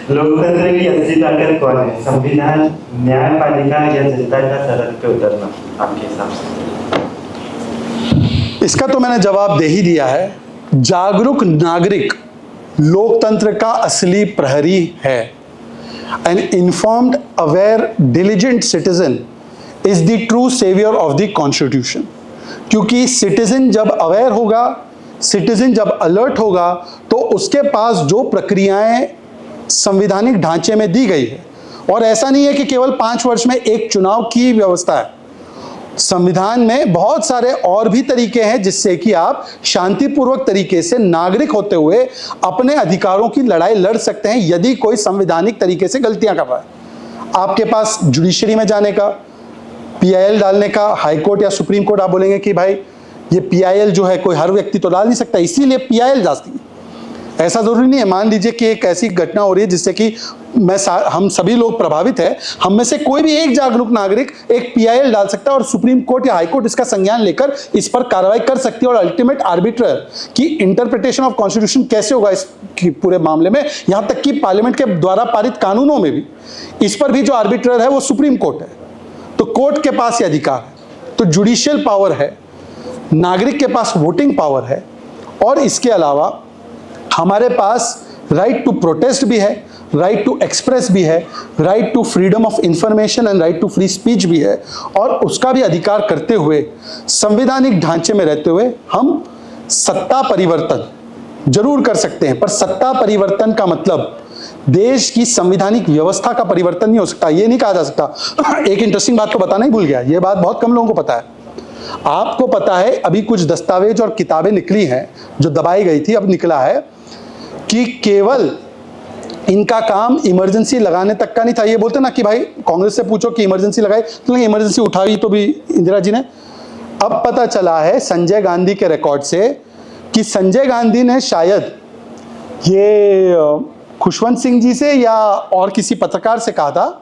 लोकतंत्र की असली ताकत कौन है? संविधान, न्यायपालिका या जनता का सरहद पे उतरना आपके हिसाब से? इसका तो मैंने जवाब दे ही दिया है। जागरूक नागरिक लोकतंत्र का असली प्रहरी है। An informed, aware, diligent citizen is the true saviour of the constitution. क्योंकि सिटीजन जब अवेयर होगा, सिटीजन जब अलर्ट होगा, तो उसके पास जो प्रक्रियाएं संवैधानिक ढांचे में दी गई है, और ऐसा नहीं है कि केवल 5 वर्ष में एक चुनाव की व्यवस्था है। संविधान में बहुत सारे और भी तरीके हैं जिससे कि आप शांतिपूर्वक तरीके से नागरिक होते हुए अपने अधिकारों की लड़ाई लड़ सकते हैं, यदि कोई संवैधानिक तरीके से गलतियां कर रहा है। आपके पास जुडिशरी में जाने का, PIL डालने का, हाई कोर्ट या सुप्रीम कोर्ट, आप बोलेंगे कि भाई ये PIL जो है कोई हर व्यक्ति तो डाल नहीं सकता, इसीलिए PIL जाती है। ऐसा जरूरी नहीं है। मान लीजिए कि एक ऐसी घटना हो रही है जिससे कि हम सभी लोग प्रभावित हैं। हम में से कोई भी एक जागरूक नागरिक एक PIL डाल सकता है और सुप्रीम कोर्ट या हाई कोर्ट इसका संज्ञान लेकर इस पर कार्रवाई कर सकती है और अल्टीमेट आर्बिट्रर की इंटरप्रिटेशन ऑफ कॉन्स्टिट्यूशन कैसे होगा इस पूरे मामले में, यहां तक कि पार्लियामेंट के द्वारा पारित कानूनों में भी इस पर भी जो आर्बिट्रर है वो सुप्रीम कोर्ट है। तो कोर्ट के पास ये अधिकार है, तो जुडिशियल पावर है, नागरिक के पास वोटिंग पावर है, और इसके अलावा हमारे पास राइट टू प्रोटेस्ट भी है, राइट टू एक्सप्रेस भी है, right to freedom of information and right to free speech भी है। और उसका भी अधिकार करते हुए संवैधानिक ढांचे में रहते हुए हम सत्ता परिवर्तन जरूर कर सकते हैं, पर सत्ता परिवर्तन का मतलब देश की संवैधानिक व्यवस्था का परिवर्तन नहीं हो सकता। ये नहीं कहा जा सकता। एक इंटरेस्टिंग बात तो बताना ही भूल गया, ये बात बहुत कम लोगों को पता है। आपको पता है अभी कुछ दस्तावेज और किताबें निकली हैं जो दबाई गई थी, अब निकला है कि केवल इनका काम इमरजेंसी लगाने तक का नहीं था। ये बोलते ना कि भाई कांग्रेस से पूछो कि इमरजेंसी लगाई, तो इमरजेंसी उठाई तो भी इंदिरा जी ने। अब पता चला है संजय गांधी के रिकॉर्ड से कि संजय गांधी ने शायद ये खुशवंत सिंह जी से या और किसी पत्रकार से कहा था,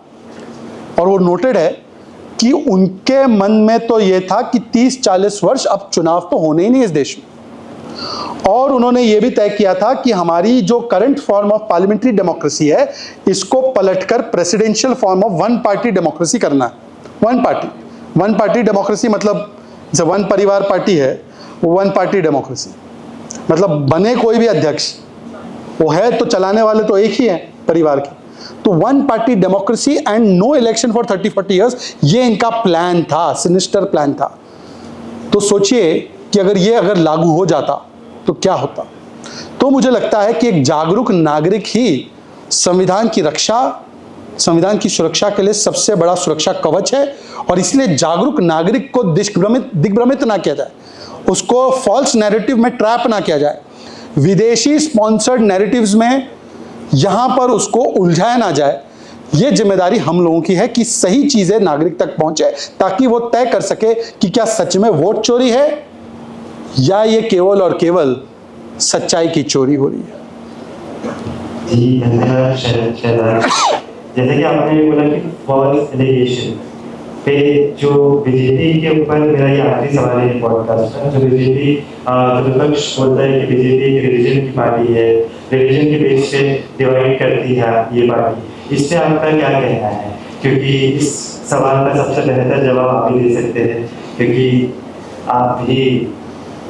और वो नोटेड है कि उनके मन में तो ये था कि 30-40 वर्ष अब चुनाव तो होने ही नहीं इस देश में। और उन्होंने ये भी तय किया था कि हमारी जो current form of parliamentary democracy है इसको पलटकर presidential form of one party democracy करना है। वन पार्टी डेमोक्रेसी मतलब जैसे वन परिवार पार्टी है, वो वन पार्टी डेमोक्रेसी मतलब बने कोई भी अध्यक्ष वो है तो चलाने वाले तो एक ही है परिवार के। तो one party democracy and no election for 30-40 years, ये इनका प्लान था, सिनिस्टर प्लान था। तो सोचिए कि अगर लागू हो जाता तो क्या होता। तो मुझे लगता है कि एक जागरूक नागरिक ही संविधान की रक्षा, संविधान की सुरक्षा के लिए सबसे बड़ा सुरक्षा कवच है, और इसलिए जागरूक नागरिक को दिग्भ्रमित ना किया जाए, उसको फॉल्स नैरेटिव में ट्रैप ना किया जाए, विदेशी स्पॉन्सर्ड नैरेटिव्स में यहां पर उसको उलझाया ना जाए। ये जिम्मेदारी हम लोगों की है कि सही चीजें नागरिक तक पहुंचे, ताकि वो तय कर सके कि क्या सच में वोट चोरी है या ये केवल और केवल सच्चाई की चोरी हो रही है। जी धन्यवाद शहजाद। जैसे कि आपने बोला कि फॉल्स एलिगेशन पे जो बीजेपी के ऊपर मेरा ये आखिरी सवाल है पॉडकास्ट का। जो बीजेपी विपक्ष बोलता है कि बीजेपी एक रिलीजन की पार्टी है, रिलीजन के बेस पे डिवाइड करती है ये पार्टी, इस पे आपका क्या कहना है? क्योंकि इस सवाल का सबसे बेहतर जवाब आप ही दे सकते हैं, क्योंकि आप भी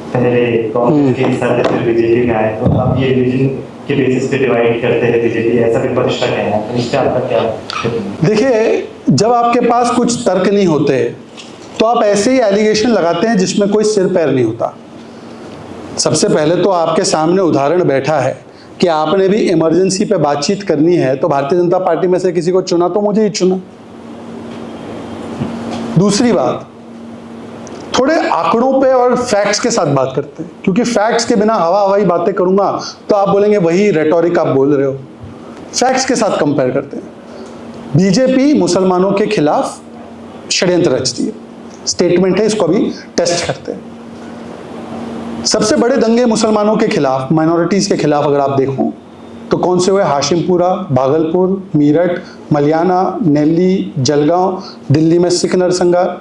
पहले कांग्रेस के साथ फिर बीजेपी में आए, तो अब ये रिलीजन के बेसिस पे डिवाइड करते हैं बीजेपी, ऐसा विपक्ष का कहना है। इस पे आपका क्या? देखिए, जब आपके पास कुछ तर्क नहीं होते तो आप ऐसे ही एलिगेशन लगाते हैं जिसमें कोई सिर पैर नहीं होता। सबसे पहले तो आपके सामने उदाहरण बैठा है कि आपने भी इमरजेंसी पे बातचीत करनी है तो भारतीय जनता पार्टी में से किसी को चुना तो मुझे ही चुना। दूसरी बात, थोड़े आंकड़ों पे और फैक्ट्स के साथ बात करते हैं, क्योंकि फैक्ट्स के बिना हवाई बातें करूंगा तो आप बोलेंगे वही रेटोरिक आप बोल रहे हो। फैक्ट्स के साथ कंपेयर करते हैं। बीजेपी मुसलमानों के खिलाफ षड्यंत्र रचती है, स्टेटमेंट है, इसको अभी टेस्ट करते हैं। सबसे बड़े दंगे मुसलमानों के खिलाफ, माइनॉरिटीज के खिलाफ अगर आप देखो तो कौन से हुए? हाशिमपुरा, भागलपुर, मीरठ, मलियाना, नेल्ली, जलगांव, दिल्ली में सिख नरसंहार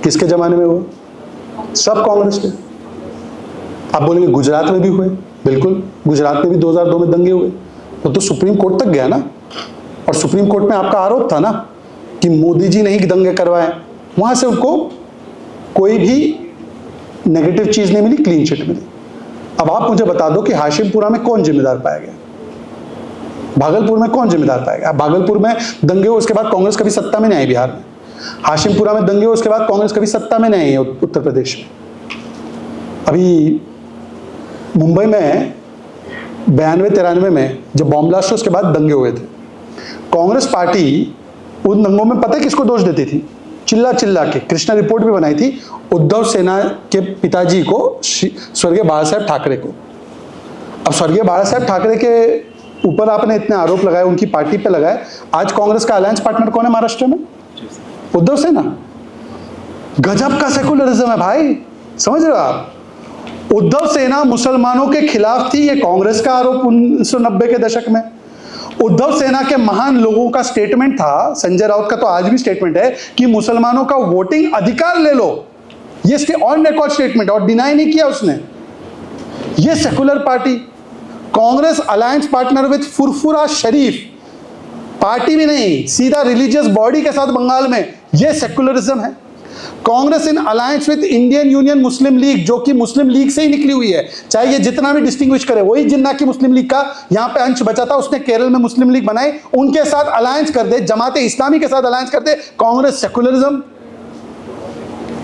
किसके जमाने में हुआ? सब कांग्रेस के। आप बोलेंगे गुजरात में भी हुए, बिल्कुल, गुजरात में भी 2002 में दंगे हुए, वो तो सुप्रीम कोर्ट तक गया ना, और सुप्रीम कोर्ट में आपका आरोप था ना कि मोदी जी ने ही दंगे करवाए। वहां से उनको कोई भी नेगेटिव चीज नहीं मिली, क्लीन चिट मिली। अब आप मुझे बता दो कि हाशिमपुरा में कौन जिम्मेदार पाया गया, भागलपुर में कौन जिम्मेदार पाया गया? भागलपुर में दंगे हुए, उसके बाद कांग्रेस कभी सत्ता में नहीं आई बिहार में। हाशिमपुरा में दंगे हुए, उसके बाद कांग्रेस कभी सत्ता में नहीं आई उत्तर प्रदेश में। अभी मुंबई में 92-93 में जब बॉम्ब ब्लास्ट हुआ, उसके बाद दंगे हुए थे। कांग्रेस पार्टी उन दंगों में पता है किसको दोष देती थी? चिल्ला चिल्ला के कृष्णा रिपोर्ट भी बनाई थी, उद्धव सेना के पिताजी को, स्वर्गीय बाला साहेब ठाकरे को। अब स्वर्गीय बाला साहेब ठाकरे के ऊपर आपने इतने आरोप लगाए, उनकी पार्टी पे लगाए। आज कांग्रेस का अलायंस पार्टनर कौन है महाराष्ट्र में? उद्धव सेना। गजब का सेकुलरिज्म है भाई, समझ रहे हो आप? उद्धव सेना मुसलमानों के खिलाफ थी, ये कांग्रेस का आरोप 1990 के दशक में। उद्धव सेना के महान लोगों का स्टेटमेंट था, संजय राउत का तो आज भी स्टेटमेंट है कि मुसलमानों का वोटिंग अधिकार ले लो। ये इसके ऑन रिकॉर्ड स्टेटमेंट और डिनाई नहीं किया उसने। ये secular party, Congress alliance partner with Furfura Sharif, party भी नहीं, सीधा रिलीजियस बॉडी के साथ बंगाल में, ये सेकुलरिज्म है। कांग्रेस इन alliance with Indian union Muslim league, जो कि मुस्लिम लीग से ही निकली हुई है, चाहे ये जितना भी डिस्टिंग्विश करे, वही जिन्ना की मुस्लिम लीग का यहां पे अंश बचा था, उसने केरल में मुस्लिम लीग बनाई, उनके साथ अलायंस कर दे, जमाते इस्लामी के साथ अलायंस कर दे, कांग्रेस सेकुलरिज्म।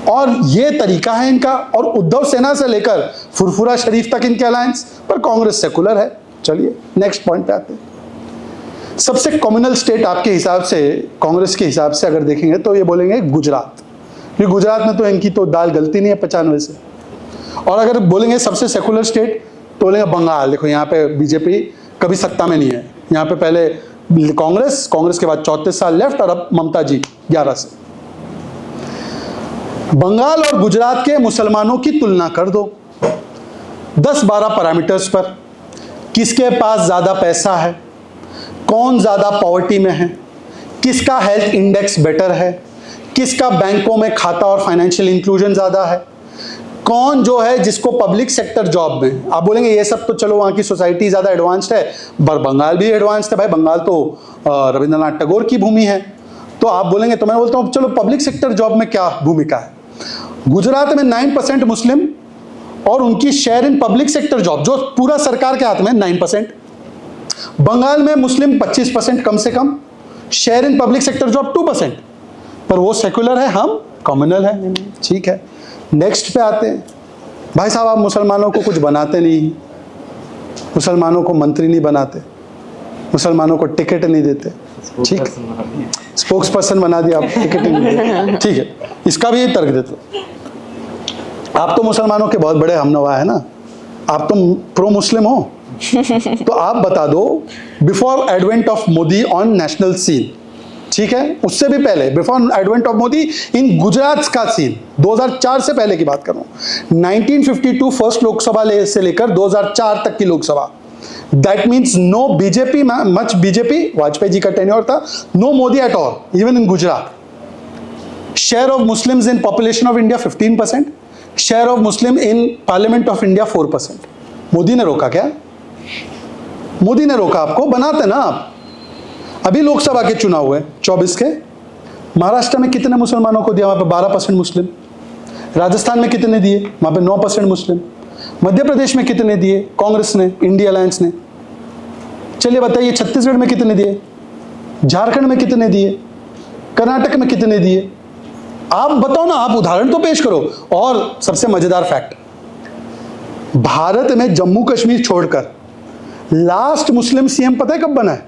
और ये तरीका है इनका, और उद्धव सेना से लेकर फुरफुरा शरीफ तक इनके अलायंस, पर कांग्रेस सेकुलर है। चलिए नेक्स्ट पॉइंट पे आते हैं। सबसे कम्युनल स्टेट आपके हिसाब से, कांग्रेस के हिसाब से अगर देखेंगे तो ये बोलेंगे गुजरात। ये गुजरात में तो इनकी तो दाल गलती नहीं है 95 से। और अगर बोलेंगे सबसे सेकुलर स्टेट तो बोलेंगे बंगाल। देखो यहाँ पे बीजेपी कभी सत्ता में नहीं है, यहाँ पे पहले कांग्रेस के बाद 34 साल लेफ्ट, और अब ममता जी 11 से। बंगाल और गुजरात के मुसलमानों की तुलना कर दो 10-12 पैरामीटर्स पर, किसके पास ज्यादा पैसा है, कौन ज्यादा पॉवर्टी में है, किसका हेल्थ इंडेक्स बेटर है, किसका बैंकों में खाता और फाइनेंशियल इंक्लूजन ज्यादा है, कौन जो है जिसको पब्लिक सेक्टर जॉब में। आप बोलेंगे ये सब तो चलो वहां की सोसाइटी ज्यादा एडवांस्ड है, पर बंगाल भी एडवांस्ड है भाई, बंगाल तो रविंद्रनाथ टैगोर की भूमि है। तो आप बोलेंगे, तो मैं बोलता हूं चलो पब्लिक सेक्टर जॉब में क्या भूमिका है। गुजरात में 9% मुस्लिम और उनकी share in public sector job, जो पूरा सरकार के हाथ में 9%। बंगाल में मुस्लिम 25% कम से कम, share in public sector job 2%। पर वो सेकुलर है, हम कम्युनल है। ठीक है, नेक्स्ट पे आते हैं। भाई साहब आप मुसलमानों को कुछ बनाते नहीं, मुसलमानों को मंत्री नहीं बनाते, मुसलमानों को टिकट नहीं देते। ठीक, स्पोक्स पर्सन बना दिया, आप टिकट नहीं देते। ठीक है, इसका भी तर्क देते हो। आप तो मुसलमानों के बहुत बड़े हमनवा है ना, आप तो प्रो मुस्लिम हो। तो आप बता दो, before advent of Modi on national scene, ठीक है, उससे भी पहले before advent of Modi in Gujarat का सीन, 2004 से पहले की बात कर रहा हूं, 1952 फर्स्ट लोकसभा से लेकर 2004 तक की Lok Sabha, that means no BJP, much BJP, Vajpayee ji का टेन्योर था, no Modi at all even in Gujarat. Share of Muslims in population of India 15%, share of Muslim in parliament of India 4%। Modi ने रोका क्या? मोदी ने रोका आपको? बनाते ना आप। अभी लोकसभा के चुनाव हुए 24 के, महाराष्ट्र में कितने मुसलमानों को दिया? वहां पे 12% मुस्लिम। राजस्थान में कितने दिए? वहां पे 9% मुस्लिम। मध्य प्रदेश में कितने दिए? कांग्रेस ने, इंडिया अलायंस ने। चलिए बताइए छत्तीसगढ़ में कितने दिए, झारखंड में कितने दिए, कर्नाटक में कितने दिए? आप बताओ ना, आप उदाहरण तो पेश करो। और सबसे मजेदार फैक्ट, भारत में जम्मू कश्मीर छोड़कर लास्ट मुस्लिम सीएम पता है कब बना है?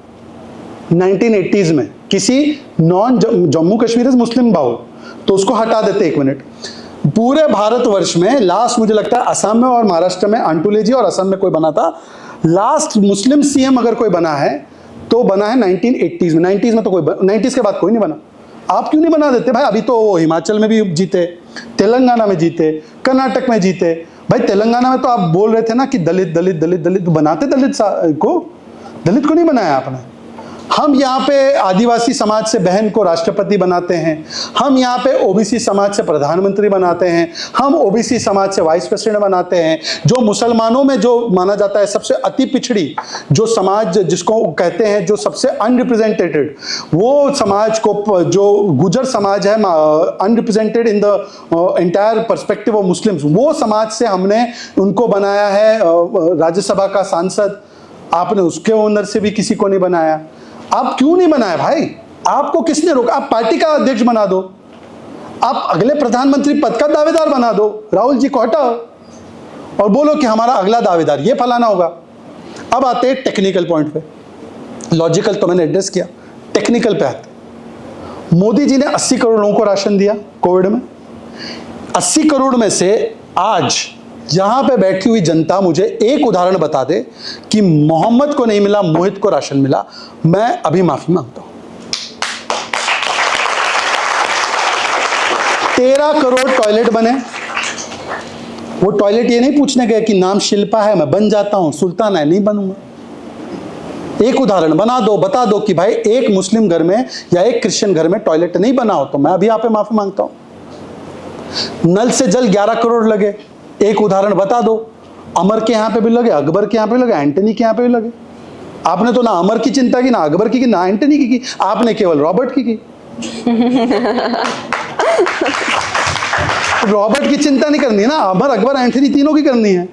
1980s में। किसी non Jammu Kashmir is Muslim bowl, तो उसको हटा देते 1 मिनट। पूरे भारतवर्ष में लास्ट मुझे लगता है असम में और महाराष्ट्र में आंटुले जी और असम में कोई बना था। लास्ट मुस्लिम सीएम अगर कोई बना है तो बना है 1980s में। 90s में तो कोई 90s के बाद कोई नहीं बना। आप क्यों नहीं बना देते भाई? अभी तो हिमाचल में भी जीते, तेलंगाना में जीते, कर्नाटक में जीते। भाई तेलंगाना में तो आप बोल रहे थे ना कि दलित दलित दलित दलित, बनाते दलित को नहीं बनाया आपने। हम यहाँ पे आदिवासी समाज से बहन को राष्ट्रपति बनाते हैं, हम यहाँ पे ओबीसी समाज से प्रधानमंत्री बनाते हैं, हम ओबीसी समाज से वाइस प्रेसिडेंट बनाते हैं। जो मुसलमानों में जो माना जाता है सबसे अति पिछड़ी जो समाज जिसको कहते हैं, जो सबसे अनरिप्रेजेंटेटेड, वो समाज को, जो गुजर समाज है, unrepresented in the entire perspective of Muslims, वो समाज से हमने उनको बनाया है राज्यसभा का सांसद। आपने उसके ओनर से भी किसी को नहीं बनाया। आप क्यों नहीं बनाया भाई? आपको किसने रोका? आप पार्टी का अध्यक्ष बना दो, आप अगले प्रधानमंत्री पद का दावेदार बना दो, राहुल जी को हटाओ और बोलो कि हमारा अगला दावेदार ये फलाना होगा। अब आते हैं टेक्निकल पॉइंट पे। लॉजिकल तो मैंने एड्रेस किया, टेक्निकल पे आते। मोदी जी ने 80 करोड़ लोगों को राशन दिया कोविड में। 80 करोड़ में से आज यहां पे बैठी हुई जनता मुझे एक उदाहरण बता दे कि मोहम्मद को नहीं मिला, मोहित को राशन मिला। मैं अभी माफी मांगता हूं। 13 करोड़ टॉयलेट बने। वो टॉयलेट ये नहीं पूछने गए कि नाम शिल्पा है मैं बन जाता हूं, सुल्ताना है नहीं बनूंगा। एक उदाहरण बना दो, बता दो कि भाई एक मुस्लिम घर में या एक क्रिश्चियन घर में टॉयलेट नहीं बना हो तो मैं अभी यहाँ पे माफी मांगता हूं। नल से जल 11 करोड़ लगे, एक उदाहरण बता दो। अमर के यहाँ पे भी लगे, अकबर के यहाँ पे लगे, एंटनी के यहाँ पे भी लगे। आपने तो ना अमर की चिंता की, ना अकबर की, ना एंटनी की, आपने केवल रॉबर्ट की। रॉबर्ट की चिंता नहीं करनी ना, अमर अकबर एंटनी तीनों की करनी है।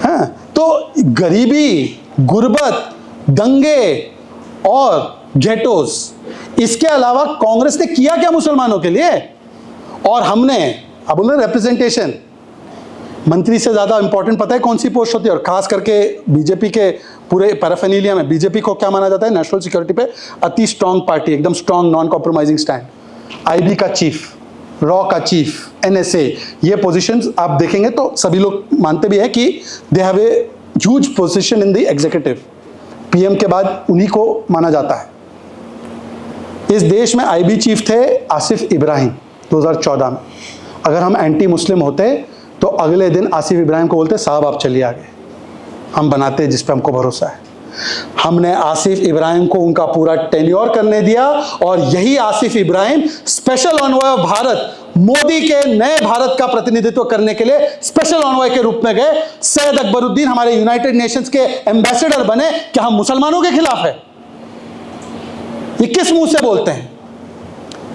हाँ, तो गरीबी, गुर्बत, दंगे और गेटोस, इसके अलावा कांग्रेस ने किया क्या मुसलमानों के लिए? और हमने, अब बोल रहे रिप्रेजेंटेशन, मंत्री से ज्यादा इंपॉर्टेंट पता है कौन सी पोस्ट होती है? और खास करके बीजेपी के पूरे पैराफेर्नालिया में बीजेपी को क्या माना जाता है? नेशनल सिक्योरिटी पे अति स्ट्रांग पार्टी, एकदम strong non compromising stand. IB का चीफ, रॉ का चीफ, एनएसए, ये पोजीशंस आप देखेंगे तो सभी लोग मानते भी है कि they have a huge position in the executive. PM के बाद उन्हीं को माना जाता है। इस देश में आईबी चीफ थे आसिफ इब्राहिम 2014 में। अगर हम एंटी मुस्लिम होते तो अगले दिन आसिफ इब्राहिम को बोलते साहब आप चलिए आगे, हम बनाते जिस पे हमको भरोसा है। हमने आसिफ इब्राहिम को उनका पूरा टेन्योर करने दिया और यही आसिफ इब्राहिम स्पेशल ऑनवॉय भारत, मोदी के नए भारत का प्रतिनिधित्व करने के लिए स्पेशल ऑनवॉय के रूप में गए। सैयद अकबरुद्दीन हमारे यूनाइटेड नेशंस के एम्बेसडर बने। क्या हम मुसलमानों के खिलाफ है? ये किस मुंह से बोलते हैं?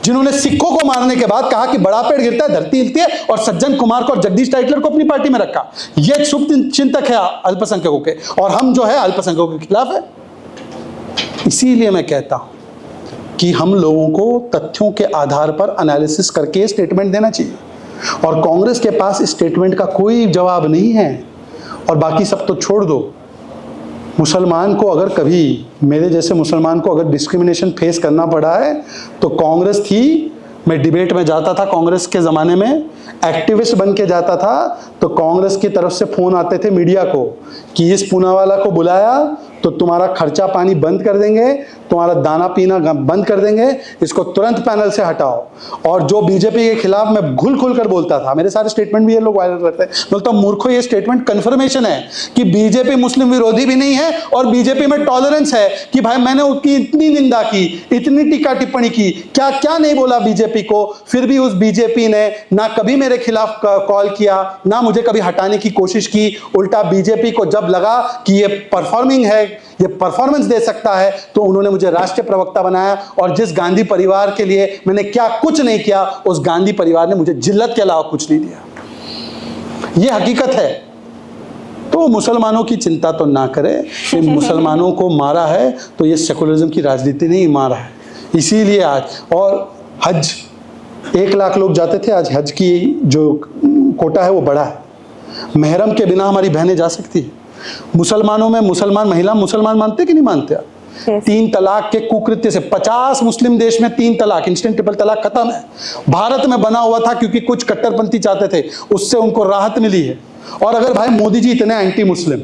जिन्होंने सिखों को मारने के बाद कहा कि बड़ा पेड़ गिरता है धरती हिलती है, और सज्जन कुमार को और जगदीश टाइटलर को अपनी पार्टी में रखा। ये शुभ चिंतक है अल्पसंख्यकों के, और हम जो है अल्पसंख्यकों के खिलाफ है। इसीलिए मैं कहता हूं कि हम लोगों को तथ्यों के आधार पर एनालिसिस करके स्टेटमेंट देना चाहिए, और कांग्रेस के पास इस स्टेटमेंट का कोई जवाब नहीं है। और बाकी सब तो छोड़ दो, मुसलमान को अगर कभी, मेरे जैसे मुसलमान को अगर डिस्क्रिमिनेशन फेस करना पड़ा है तो कांग्रेस थी। मैं डिबेट में जाता था कांग्रेस के ज़माने में, एक्टिविस्ट बन के जाता था, तो कांग्रेस की तरफ से फ़ोन आते थे मीडिया को कि इस पूनावाला को बुलाया तो तुम्हारा खर्चा पानी बंद कर देंगे, तुम्हारा दाना पीना बंद कर देंगे, इसको तुरंत पैनल से हटाओ। और जो बीजेपी के खिलाफ मैं घुल खुल कर बोलता था, मेरे सारे स्टेटमेंट भी ये लोग वायरल करते हैं, बोलता मूर्खों ये स्टेटमेंट कन्फर्मेशन है कि बीजेपी मुस्लिम विरोधी भी नहीं है और बीजेपी में टॉलरेंस है। कि भाई मैंने उसकी इतनी निंदा की, इतनी टीका टिप्पणी की, क्या क्या नहीं बोला बीजेपी को, फिर भी उस बीजेपी ने ना कभी मेरे खिलाफ कॉल किया, ना मुझे कभी हटाने की कोशिश की। उल्टा बीजेपी को जब लगा कि ये परफॉर्मिंग है, ये परफॉर्मेंस दे सकता है, तो उन्होंने मुझे राष्ट्रीय प्रवक्ता बनाया। और जिस गांधी परिवार के लिए मैंने क्या कुछ नहीं किया, उस गांधी परिवार ने मुझे जिल्लत के अलावा कुछ नहीं दिया। ये हकीकत है। तो मुसलमानों की चिंता तो ना करें। कि मुसलमानों को मारा है तो ये सेकुलरिज्म की राजनीति नहीं मारा है। इसीलिए आज, और हज 1 लाख लोग जाते थे, आज हज की जो कोटा है वो बड़ा है। महरम के बिना हमारी बहनें जा सकती है। मुसलमानों में मुसलमान महिला मुसलमान मानते कि नहीं मानते? आप 3 तलाक के कुकृत्य से 50 मुस्लिम देश में 3 तलाक, इंस्टेंट ट्रिपल तलाक खत्म है। भारत में बना हुआ था क्योंकि कुछ कट्टरपंथी चाहते थे, उससे उनको राहत मिली है। और अगर भाई मोदी जी इतने एंटी मुस्लिम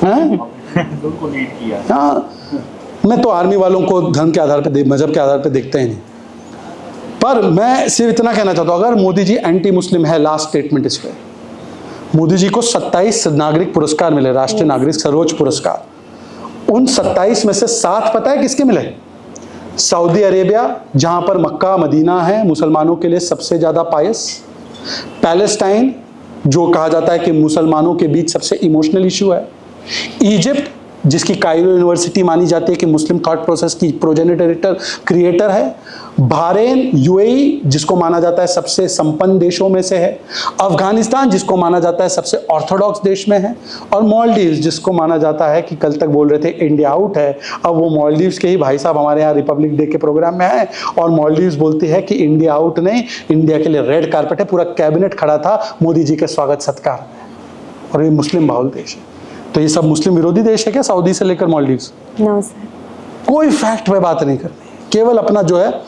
हैं, हाँ, मैं तो आर्मी वालों को धर्म के आधार पर, मजहब के आधार पर देखते ही नहीं। पर मैं सिर्फ इतना कहना चाहता हूँ, अगर मोदी जी एंटी मुस्लिम है, लास्ट स्टेटमेंट इस पे, मोदी जी को 27 नागरिक पुरस्कार मिले, राष्ट्रीय नागरिक सर्वोच्च पुरस्कार। उन 27 में से 7 पता है किसके मिले? सऊदी अरेबिया, जहां पर मक्का मदीना है मुसलमानों के लिए सबसे ज्यादा पायस। पैलेस्टाइन, जो कहा जाता है कि मुसलमानों के बीच सबसे इमोशनल इशू है। इजिप्ट, जिसकी कायरो यूनिवर्सिटी मानी जाती है कि मुस्लिम थॉट प्रोसेस की प्रोजेनिटर क्रिएटर है। बहरीन, यूएई, जिसको माना जाता है सबसे संपन्न देशों में से है। अफगानिस्तान, जिसको माना जाता है सबसे ऑर्थोडॉक्स देश में है। और मालदीव्स, जिसको माना जाता है कि कल तक बोल रहे थे इंडिया आउट है, अब वो मालदीव्स के ही भाई साहब हमारे यहाँ रिपब्लिक डे के प्रोग्राम में आए और मालदीव्स बोलती है कि इंडिया आउट नहीं, इंडिया के लिए रेड कारपेट है, पूरा कैबिनेट खड़ा था मोदी जी के स्वागत सत्कार में। और ये मुस्लिम बहुल देश है। तो ये सब मुस्लिम विरोधी देश है क्या, सऊदी से लेकर मालदीव्स? नो सर, कोई फैक्ट पे बात नहीं करनी, केवल अपना जो है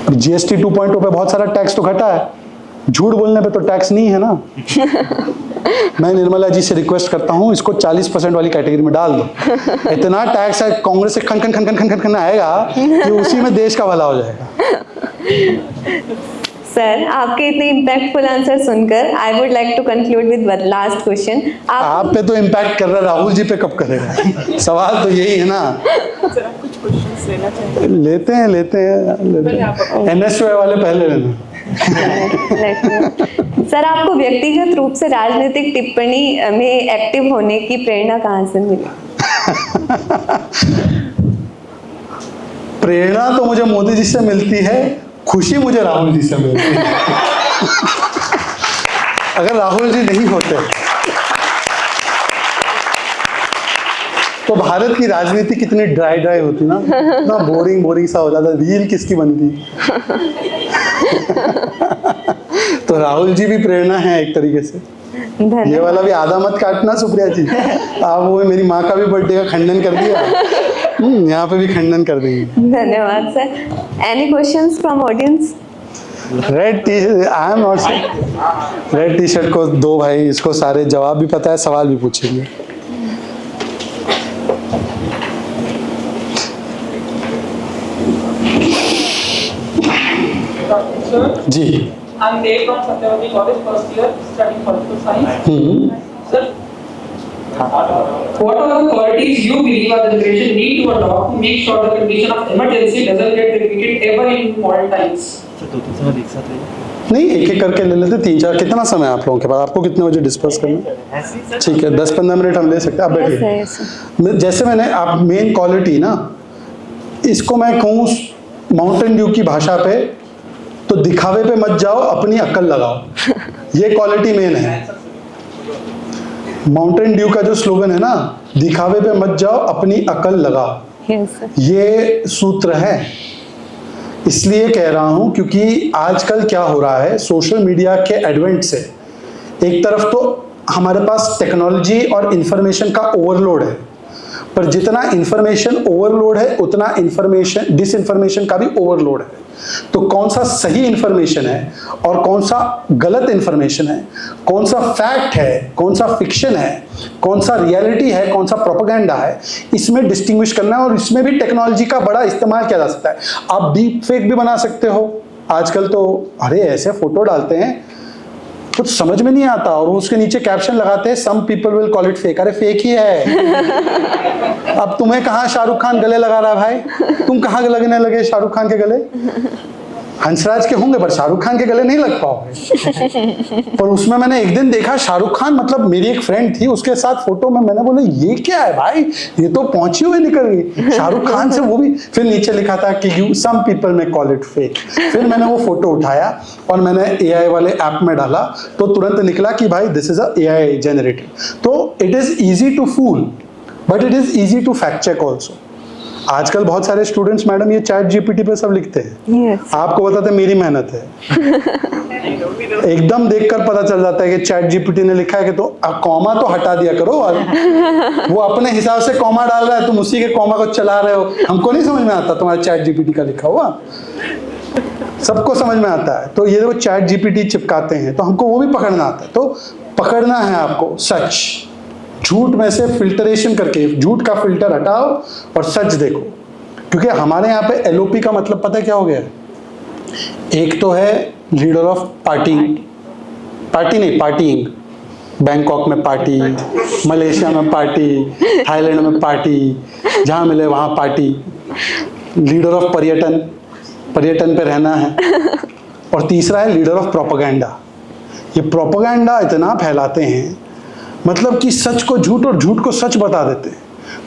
जीएसटी 2.0 पे बहुत सारा टैक्स तो घटा है, झूठ बोलने पे तो टैक्स नहीं है ना। मैं निर्मला जी से रिक्वेस्ट करता हूं, इसको 40% वाली कैटेगरी में डाल दो। इतना टैक्स है कांग्रेस से खन खन खन खन खन खन खन आएगा कि उसी में देश का भला हो जाएगा। सर, आपके इतने इम्पैक्टफुल आंसर सुनकर I would like to conclude with last question. आप पे तो इम्पैक्ट कर रहा है, राहुल जी पे कब करेगा? सवाल तो यही है ना। लेते हैं NSY वाले पहले लेना। सर, आपको व्यक्तिगत रूप से राजनीतिक टिप्पणी में एक्टिव होने की प्रेरणा कहाँ से मिली? प्रेरणा तो मुझे मोदी जी से मिलती है, खुशी मुझे राहुल जी से मिलती है। अगर राहुल जी नहीं होते तो भारत की राजनीति कितनी ड्राई होती ना, इतना बोरिंग सा हो जाता, रील किसकी बनती। तो राहुल जी भी प्रेरणा है एक तरीके से। ये वाला भी आधा मत काटना सुप्रिया जी, आप वो मेरी माँ का भी बर्थडे का खंडन कर दिया, यहाँ पे भी खंडन कर देंगे। धन्यवाद sir. Any questions from audience? Red T I am not red T shirt को दो भाई, इसको सारे जवाब भी पता है, सवाल भी पूछेंगे। जी, I'm Dave from Satyavati College, first year, studying political science. Sir, what are the qualities you believe our generation need to adopt to make sure the condition of emergency doesn't get repeated ever in modern times? नहीं, एक एक करके ले लेते, 3-4। कितना समय आप लोगों के पास? आपको कितने बजे डिस्कस करना? ठीक है, 10-15 मिनट हम ले सकते हैं। आप बैठिए। जैसे मैंने आप मेन क्वालिटी ना, इसको मैं कहूँ माउंटेन ड्यू की भाषा पे, तो दिखावे पे मत जाओ, अपनी अक्ल लगाओ। ये क्वालिटी मेन है। माउंटेन ड्यू का जो स्लोगन है ना, दिखावे पे मत जाओ, अपनी अक्ल लगाओ। ये सूत्र है। इसलिए कह रहा हूं क्योंकि आजकल क्या हो रहा है, सोशल मीडिया के एडवेंट से एक तरफ तो हमारे पास टेक्नोलॉजी और इंफॉर्मेशन का ओवरलोड है, पर जितना इंफॉर्मेशन ओवरलोड है उतना इंफॉर्मेशन डिसइंफॉर्मेशन का भी ओवरलोड है। तो कौन सा सही इंफॉर्मेशन है और कौन सा गलत इंफॉर्मेशन है, कौन सा फैक्ट है, कौन सा फिक्शन है, कौन सा रियलिटी है, कौन सा प्रोपेगेंडा है, इसमें डिस्टिंग्विश करना है। और इसमें भी टेक्नोलॉजी का बड़ा इस्तेमाल किया जा सकता है। आप डीप फेक भी बना सकते हो। आजकल तो अरे ऐसे फोटो डालते हैं कुछ समझ में नहीं आता, और उसके नीचे कैप्शन लगाते हैं, some people will call it fake. अरे फेक ही है। अब तुम्हें कहाँ शाहरुख खान गले लगा रहा है भाई? तुम कहाँ लगने लगे शाहरुख खान के गले? हंसराज के होंगे पर शाहरुख खान के गले नहीं लग पाओगे। पर उसमें मैंने एक दिन देखा शाहरुख खान, मतलब मेरी एक फ्रेंड थी, उसके साथ फोटो में मैंने बोला ये क्या है भाई, ये तो पहुंची हुई निकल गई शाहरुख खान से, वो भी। फिर नीचे लिखा था कि यू सम पीपल में कॉल इट फेक। फिर मैंने वो फोटो उठाया और मैंने AI वाले ऐप में डाला, तो तुरंत निकला कि भाई this is a AI generated. तो it is easy to fool but it is easy to fact check also. आजकल बहुत सारे स्टूडेंट्स मैडम ये चैट GPT पे सब लिखते हैं। आपको बताते मेरी मेहनत है। एकदम देखकर पता चल जाता है कि चैट GPT ने लिखा है कि तो कॉमा तो हटा दिया करो, और वो अपने हिसाब से कॉमा डाल रहा है, तुम उसी के कॉमा को चला रहे हो। हमको नहीं समझ में आता तुम्हारा चैट GPT का लिखा हुआ, सबको समझ में आता है। तो ये वो चैट GPT चिपकाते हैं, तो हमको वो भी पकड़ना आता है। तो पकड़ना है आपको सच, झूठ में से फिल्टरेशन करके झूठ का फिल्टर हटाओ और सच देखो। क्योंकि हमारे यहाँ पे LOP का मतलब पता है क्या हो गया? एक तो है लीडर ऑफ पार्टिंग। बैंकॉक में पार्टी, मलेशिया में पार्टी, थाईलैंड में पार्टी, जहाँ मिले वहाँ पार्टी। लीडर ऑफ पर्यटन पे रहना है। और तीसरा है लीडर ऑफ प्रोपेगेंडा। ये प्रोपेगेंडा इतना फैलाते हैं, मतलब कि सच को झूठ और झूठ को सच बता देते हैं।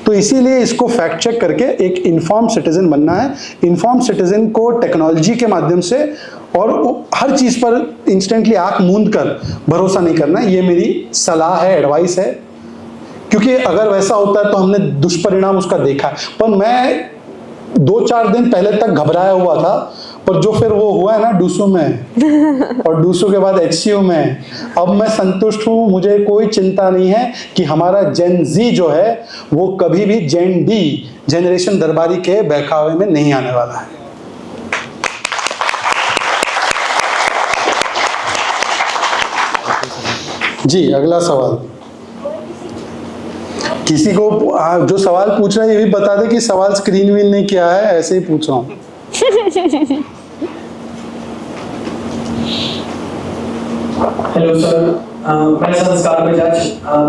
तो इसीलिए इसको फैक्ट चेक करके एक इन्फॉर्म सिटीजन बनना है। इन्फॉर्म सिटीजन को टेक्नोलॉजी के माध्यम से और हर चीज़ पर इंस्टेंटली आंख मूंद कर भरोसा नहीं करना। ये मेरी सलाह है, एडवाइस है। क्योंकि अगर वैसा होता है तो हमने दुष्परिणाम उसका देखा है। पर मैं 2-4 दिन पहले तक घबराया हुआ था, पर जो फिर वो हुआ है ना डूसू में और डूसू के बाद HCU में, अब मैं संतुष्ट हूँ। मुझे कोई चिंता नहीं है कि हमारा जेन Z जो है वो कभी भी जेन D जनरेशन दरबारी के बहकावे में नहीं आने वाला है। जी, अगला सवाल। किसी को जो सवाल पूछ रहा है ये भी बता दे कि सवाल स्क्रीन विन नहीं किया है, ऐसे ही पूछ रहा हूँ। हेलो सर, मैं संस्कार बजाज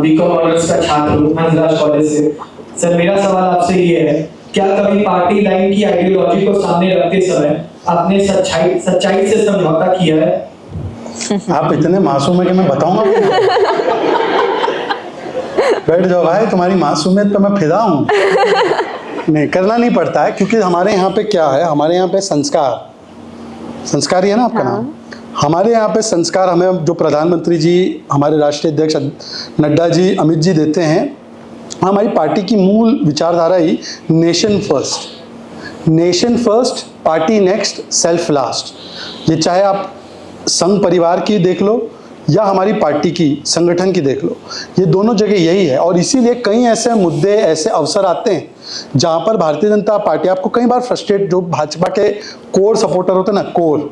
बीकॉम ऑनर्स का छात्र हूँ हंसराज कॉलेज से। सर मेरा सवाल आपसे ये है, क्या कभी पार्टी लाइन की आइडियोलॉजी को सामने रखते समय आपने सच्चाई से समझौता किया है? आप इतने मासूम है कि मैं बताऊंगा भी नहीं। बैठ जाओ भाई, तुम्हारी मासूमियत पे मैं फिदा हूँ। नहीं, करना नहीं पड़ता है, क्योंकि हमारे यहाँ पे क्या है, हमारे यहाँ पे संस्कार ही है ना आपका नाम। हमारे यहाँ पे संस्कार हमें जो प्रधानमंत्री जी, हमारे राष्ट्रीय अध्यक्ष नड्डा जी, अमित जी देते हैं। हमारी पार्टी की मूल विचारधारा ही nation first, party next, self last. ये चाहे आप संघ परिवार की देख लो या हमारी पार्टी की, संगठन की देख लो, ये दोनों जगह यही है। और इसीलिए कई ऐसे मुद्दे, ऐसे अवसर आते हैं जहाँ पर भारतीय जनता पार्टी, आपको कई बार फ्रस्ट्रेट, जो भाजपा के कोर सपोर्टर होते हैं ना, कोर,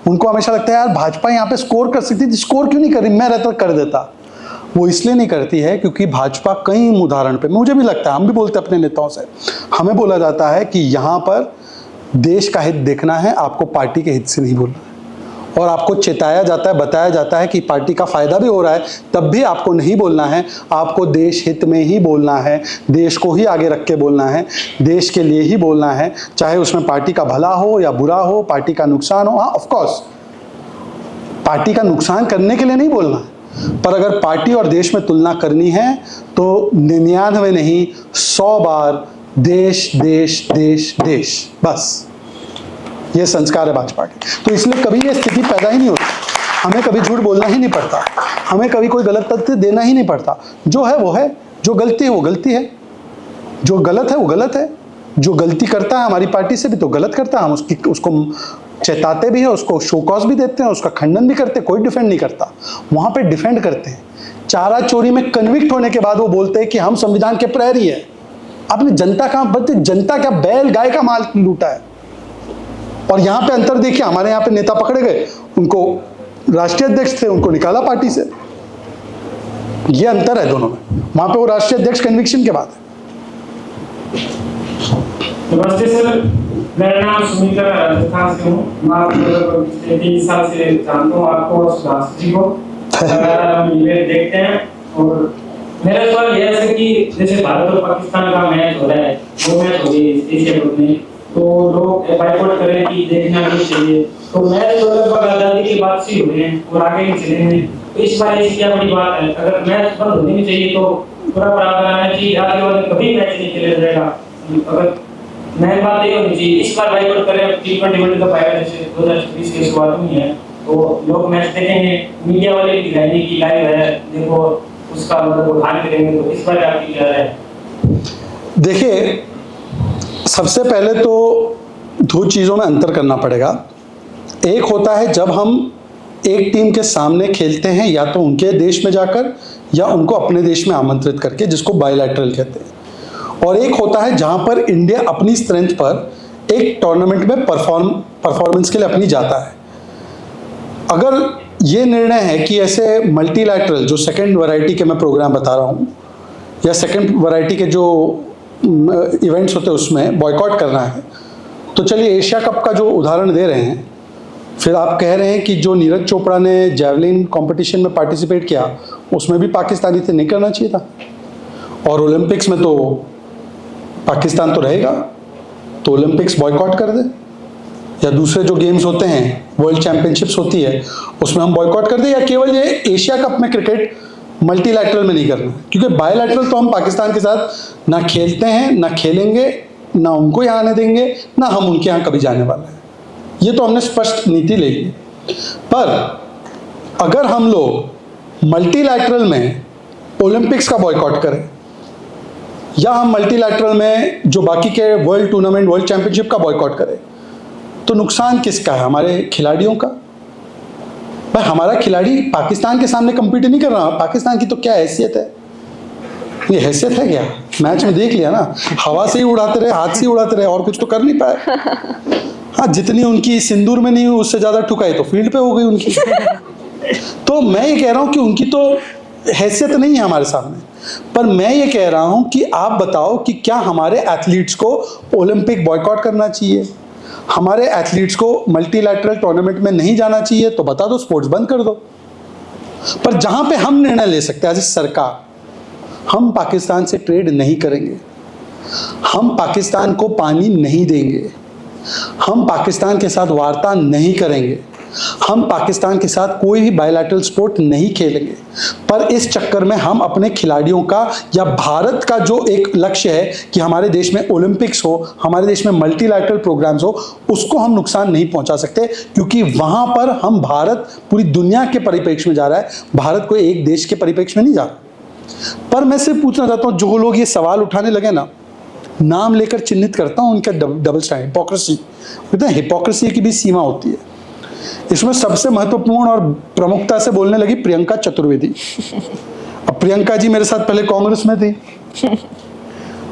उनको हमेशा लगता है यार भाजपा यहाँ पे स्कोर कर सकती थी, स्कोर क्यों नहीं कर रही, मैं रहता कर देता। वो इसलिए नहीं करती है क्योंकि भाजपा कई उदाहरण पे, मुझे भी लगता है, हम भी बोलते हैं अपने नेताओं से, हमें बोला जाता है कि यहाँ पर देश का हित देखना है, आपको पार्टी के हित से नहीं बोलना है। और आपको चेताया जाता है, बताया जाता है कि पार्टी का फायदा भी हो रहा है, तब भी आपको नहीं बोलना है, आपको देश हित में ही बोलना है, देश को ही आगे रख के बोलना है, देश के लिए ही बोलना है, चाहे उसमें पार्टी का भला हो या बुरा हो, पार्टी का नुकसान हो। हाँ, ऑफ कोर्स पार्टी का नुकसान करने के लिए नहीं बोलना है, पर अगर पार्टी और देश में तुलना करनी है तो 99 नहीं 100 बार देश देश देश देश, बस ये संस्कार है भाजपा के। तो इसलिए कभी ये स्थिति पैदा ही नहीं होती, हमें कभी झूठ बोलना ही नहीं पड़ता, हमें कभी कोई गलत तथ्य देना ही नहीं पड़ता। जो है वो है, जो गलती है वो गलती है, जो गलत है वो गलत है। जो गलती करता है हमारी पार्टी से भी तो गलत करता है, हम उसको चेताते भी हैं, उसको शोकॉज भी देते हैं, उसका खंडन भी करते हैं, कोई डिफेंड नहीं करता। वहाँ पे डिफेंड करते हैं। चारा चोरी में कन्विक्ट होने के बाद वो बोलते हैं कि हम संविधान के प्रहरी हैं। आपने जनता क्या बैल गाय का माल लूटा है। और यहाँ पे अंतर देखिए, हमारे यहाँ पे नेता पकड़े गए, उनको राष्ट्रीय अध्यक्ष थे, उनको निकाला पार्टी से, ये अंतर है दोनों में। वहाँ पे वो राष्ट्रीय अध्यक्ष कन्विक्शन के बाद है। नमस्ते सर, मेरा नाम सुमित राजस्थान से हूँ। मैं आपको पिछले 3 साल से जानता हूँ, आपको और सुभाष जी को लगातार हम इवेंट देखते हैं। और मेरा सवाल यह है कि जैसे भारत और पाकिस्तान का मैच हो रहा है, वो मैच हो गई एशिया कप में, तो लोग बाइकआउट करें कि देखना नहीं चाहिए, तो मैच तो लगभग आजादी के बाद से हुए हैं और आगे ही चलेंगे। तो इस बार ऐसी क्या बड़ी बात है, अगर मैच बंद होनी चाहिए तो पूरा प्रावधान है कि आगे वाले कभी मैच नहीं खेला जाएगा। अगर नई बात ये होनी चाहिए, इस बार बाइकआउट करें, T20 वर्ल्ड कप आएगा जैसे 2024 की शुरुआत हुई है, तो लोग मैच देखेंगे, मीडिया वाले भी दिखाएंगे कि लाइव है, देखो उसका मतलब उठान करेंगे। तो इस बार आपकी क्या राय है? देखिए, सबसे पहले तो 2 चीज़ों में अंतर करना पड़ेगा। एक होता है जब हम एक टीम के सामने खेलते हैं, या तो उनके देश में जाकर या उनको अपने देश में आमंत्रित करके, जिसको बायलैटरल कहते हैं। और एक होता है जहां पर इंडिया अपनी स्ट्रेंथ पर एक टूर्नामेंट में परफॉर्मेंस के लिए अपनी जाता है। अगर ये निर्णय है कि ऐसे मल्टीलैटरल, जो सेकंड वैरायटी के मैं प्रोग्राम बता रहा हूँ, या सेकंड वैरायटी के जो इवेंट्स होते हैं उसमें बॉयकॉट करना है, तो चलिए एशिया कप का जो उदाहरण दे रहे हैं, फिर आप कह रहे हैं कि जो नीरज चोपड़ा ने जैवलिन कंपटीशन में पार्टिसिपेट किया उसमें भी पाकिस्तानी थे, नहीं करना चाहिए था। और ओलंपिक्स में तो पाकिस्तान तो रहेगा, तो ओलंपिक्स बॉयकॉट कर दे, या दूसरे जो गेम्स होते हैं, वर्ल्ड चैंपियनशिप्स होती है, उसमें हम बॉयकॉट कर दे, या केवल ये एशिया कप में क्रिकेट मल्टीलैटरल में नहीं करना। क्योंकि बायलैटरल तो हम पाकिस्तान के साथ ना खेलते हैं, ना खेलेंगे, ना उनको यहाँ आने देंगे, ना हम उनके यहाँ कभी जाने वाले हैं। ये तो हमने स्पष्ट नीति ले ली। पर अगर हम लोग मल्टीलैटरल में ओलंपिक्स का बॉयकॉट करें, या हम मल्टीलैटरल में जो बाकी के वर्ल्ड टूर्नामेंट, वर्ल्ड चैंपियनशिप का बॉयकॉट करें, तो नुकसान किसका है? हमारे खिलाड़ियों का। भाई हमारा खिलाड़ी पाकिस्तान के सामने कम्पीट नहीं कर रहा, पाकिस्तान की तो क्या हैसियत है? ये हैसियत है क्या? मैच में देख लिया ना, हवा से ही उड़ाते रहे, हाथ से ही उड़ाते रहे, और कुछ तो कर नहीं पाए। हाँ, जितनी उनकी सिंदूर में नहीं हुई उससे ज़्यादा ठुकाई तो फील्ड पे हो गई उनकी। तो मैं ये कह रहा हूँ कि उनकी तो हैसियत नहीं है हमारे सामने। पर मैं ये कह रहा हूँ कि आप बताओ कि क्या हमारे एथलीट्स को ओलंपिक बॉयकॉट करना चाहिए? हमारे एथलीट्स को मल्टीलैटरल टूर्नामेंट में नहीं जाना चाहिए तो बता दो, स्पोर्ट्स बंद कर दो। पर जहां पे हम निर्णय ले सकते हैं एज ए सरकार, हम पाकिस्तान से ट्रेड नहीं करेंगे, हम पाकिस्तान को पानी नहीं देंगे, हम पाकिस्तान के साथ वार्ता नहीं करेंगे, हम पाकिस्तान के साथ कोई भी बायलैटरल स्पोर्ट नहीं खेलेंगे। पर इस चक्कर में हम अपने खिलाड़ियों का या भारत का जो एक लक्ष्य है कि हमारे देश में ओलंपिक्स हो, हमारे देश में मल्टीलैटरल प्रोग्राम्स हो, उसको हम नुकसान नहीं पहुंचा सकते, क्योंकि वहां पर हम भारत पूरी दुनिया के परिप्रेक्ष्य में जा रहा है, भारत कोई एक देश के परिप्रेक्ष्य में नहीं जा रहा। पर मैं सिर्फ पूछना चाहता हूं, जो लोग ये सवाल उठाने लगे ना, नाम लेकर चिन्हित करता हूं उनका डबल स्टैंडर्ड, हिपोक्रेसी। कहते हैं हिपोक्रेसी की भी सीमा होती है। इसमें सबसे महत्वपूर्ण और प्रमुखता से बोलने लगी प्रियंका चतुर्वेदी। अब प्रियंका जी मेरे साथ पहले कांग्रेस में थी,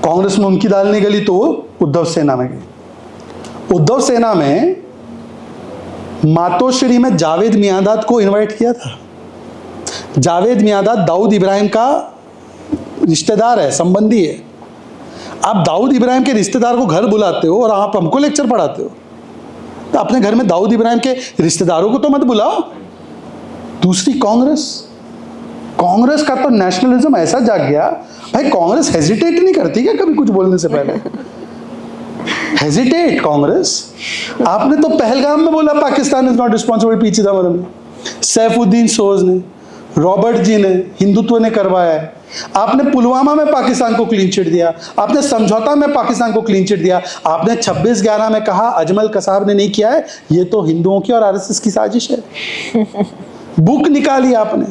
कांग्रेस में उनकी दाल नहीं गली तो वो उद्धव सेना में गई। उद्धव सेना में मातोश्री में जावेद मियांदाद को इनवाइट किया था। जावेद मियांदाद दाऊद इब्राहिम का रिश्तेदार है, संबंधी है। आप दाऊद इब्राहिम के रिश्तेदार को घर बुलाते हो और आप हमको लेक्चर पढ़ाते हो, तो अपने घर में दाऊद इब्राहिम के रिश्तेदारों को तो मत बुलाओ। दूसरी कांग्रेस का तो नेशनलिज्म ऐसा जाग गया, भाई कांग्रेस हेजिटेट नहीं करती क्या कभी कुछ बोलने से पहले? हेजिटेट कांग्रेस? आपने तो पहलगाम में बोला Pakistan is not responsible, P Chidambaram ने, सैफुद्दीन सोज ने, रॉबर्ट जी ने, हिंदुत्व ने करवाया है। आपने पुलवामा में पाकिस्तान को क्लीन चिट दिया, आपने समझौता में पाकिस्तान को क्लीन चिट दिया, आपने 26/11 में कहा अजमल कसाब ने नहीं किया है, ये तो हिंदुओं की और आरएसएस की साजिश है। बुक निकाली आपने,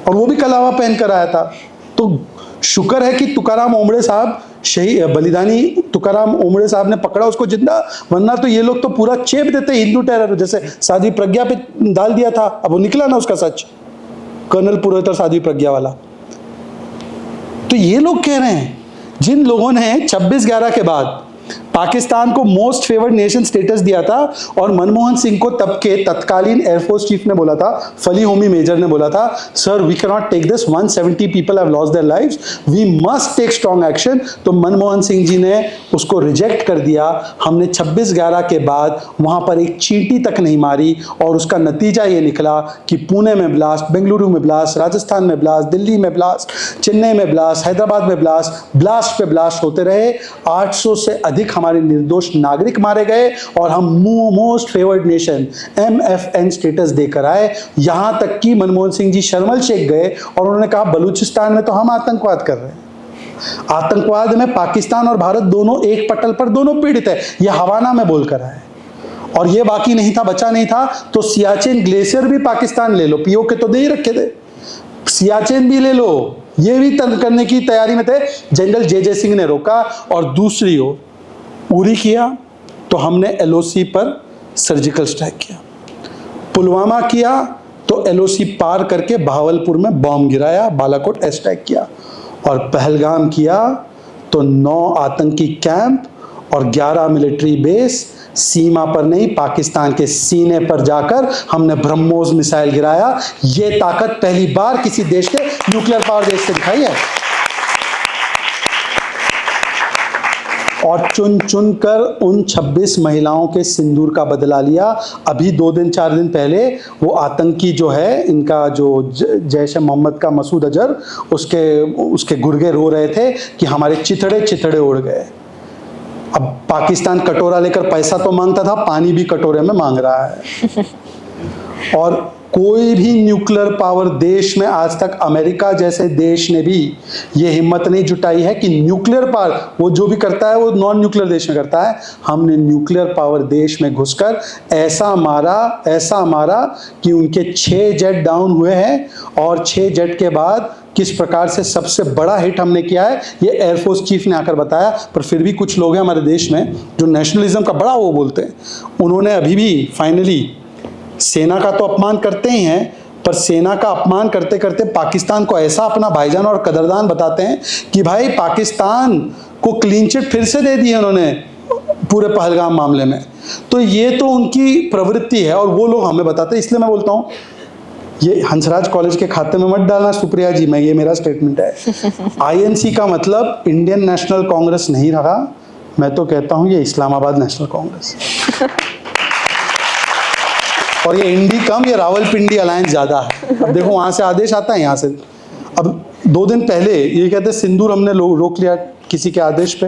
और वो भी कलावा पहन कर आया था। तो शुक्र है कि तुकाराम ओमड़े साहब, शहीद बलिदानी तुकाराम ओमड़े साहब ने पकड़ा उसको जिंदा, वरना तो ये लोग तो पूरा चेप देते हिंदू टेरर, जैसे साध्वी प्रज्ञा पे डाल दिया था। अब वो निकला ना उसका सच, कर्नल पुरोहित साध्वी प्रज्ञा वाला। तो ये लोग कह रहे हैं, जिन लोगों ने 26/11 के बाद पाकिस्तान को मोस्ट फेवर्ड नेशन स्टेटस दिया था, और मनमोहन सिंह को तब के तत्कालीन एयरफोर्स चीफ ने बोला था, फली होमी मेजर ने बोला था, sir we can not take this, 170 people have lost their lives, we must take strong action. तो मनमोहन सिंह जी ने उसको रिजेक्ट कर दिया। हमने 26/11 के बाद वहां पर एक चींटी तक नहीं मारी, और उसका नतीजा ये निकला कि पुणे में ब्लास्ट, बेंगलुरु में ब्लास्ट, राजस्थान में ब्लास्ट, दिल्ली में ब्लास्ट, चेन्नई में ब्लास्ट, हैदराबाद में ब्लास्ट पे ब्लास्ट होते रहे। 800 से अधिक हमारे निर्दोष नागरिक मारे गए, और हम most favoured nation MFN status देकर आए। यहां तक कि मनमोहन सिंह जी शर्मल शेख गए और उन्होंने कहा बलूचिस्तान में तो हम आतंकवाद कर रहे हैं। आतंकवाद में पाकिस्तान और भारत दोनों एक पटल पर, दोनों पीड़ित है, यह हवाना में बोलकर आए। और ये बाकी नहीं था, बचा नहीं था, तो सियाचिन ग्लेशियर भी पाकिस्तान ले लो, POK तो दे ही रखे थे, सियाचिन भी ले लो, ये भी तंग करने की तैयारी में थे। जनरल JJ सिंह ने रोका। और दूसरी ओर उरी किया तो हमने LOC पर सर्जिकल स्ट्राइक किया, पुलवामा किया तो LOC पार करके बहावलपुर में बॉम्ब गिराया, बालाकोट स्ट्राइक किया, और पहलगाम किया तो 9 आतंकी कैंप और 11 मिलिट्री बेस, सीमा पर नहीं पाकिस्तान के सीने पर जाकर हमने ब्रह्मोस मिसाइल गिराया। ये ताकत पहली बार किसी देश के न्यूक्लियर पावर देश से दिखाई है। और चुन चुन कर उन 26 महिलाओं के सिंदूर का बदला लिया। अभी 2-4 दिन पहले वो आतंकी जो है, इनका जो जैश मोहम्मद का मसूद अजहर, उसके गुर्गे रो रहे थे कि हमारे चिथड़े उड़ गए। अब पाकिस्तान कटोरा लेकर पैसा तो मांगता था, पानी भी कटोरे में मांग रहा है। और कोई भी न्यूक्लियर पावर देश में आज तक, अमेरिका जैसे देश ने भी ये हिम्मत नहीं जुटाई है कि न्यूक्लियर पावर, वो जो भी करता है वो नॉन न्यूक्लियर देश में करता है। हमने न्यूक्लियर पावर देश में घुसकर ऐसा मारा कि उनके 6 जेट डाउन हुए हैं। और 6 जेट के बाद किस प्रकार से सबसे बड़ा हिट हमने किया है, ये एयरफोर्स चीफ ने आकर बताया। पर फिर भी कुछ लोग हैं हमारे देश में जो नेशनलिज्म का बड़ा वो बोलते हैं, उन्होंने अभी भी फाइनली सेना का तो अपमान करते ही हैं, पर सेना का अपमान करते करते पाकिस्तान को ऐसा अपना भाईजान और कदरदान बताते हैं कि भाई पाकिस्तान को क्लीन चिट फिर से दे दी उन्होंने पूरे पहलगाम मामले में। तो ये तो उनकी प्रवृत्ति है और वो लोग हमें बताते हैं। इसलिए मैं बोलता हूँ ये हंसराज कॉलेज के खाते में मत डालना सुप्रिया जी, ये मेरा स्टेटमेंट है। INC का मतलब इंडियन नेशनल कांग्रेस नहीं रहा, मैं तो कहता हूँ ये इस्लामाबाद नेशनल कांग्रेस और ये इंडी कम, ये रावलपिंडी अलायंस ज़्यादा है। अब देखो वहाँ से आदेश आता है, यहाँ से। अब 2 दिन पहले ये कहते सिंदूर हमने रोक लिया किसी के आदेश पे।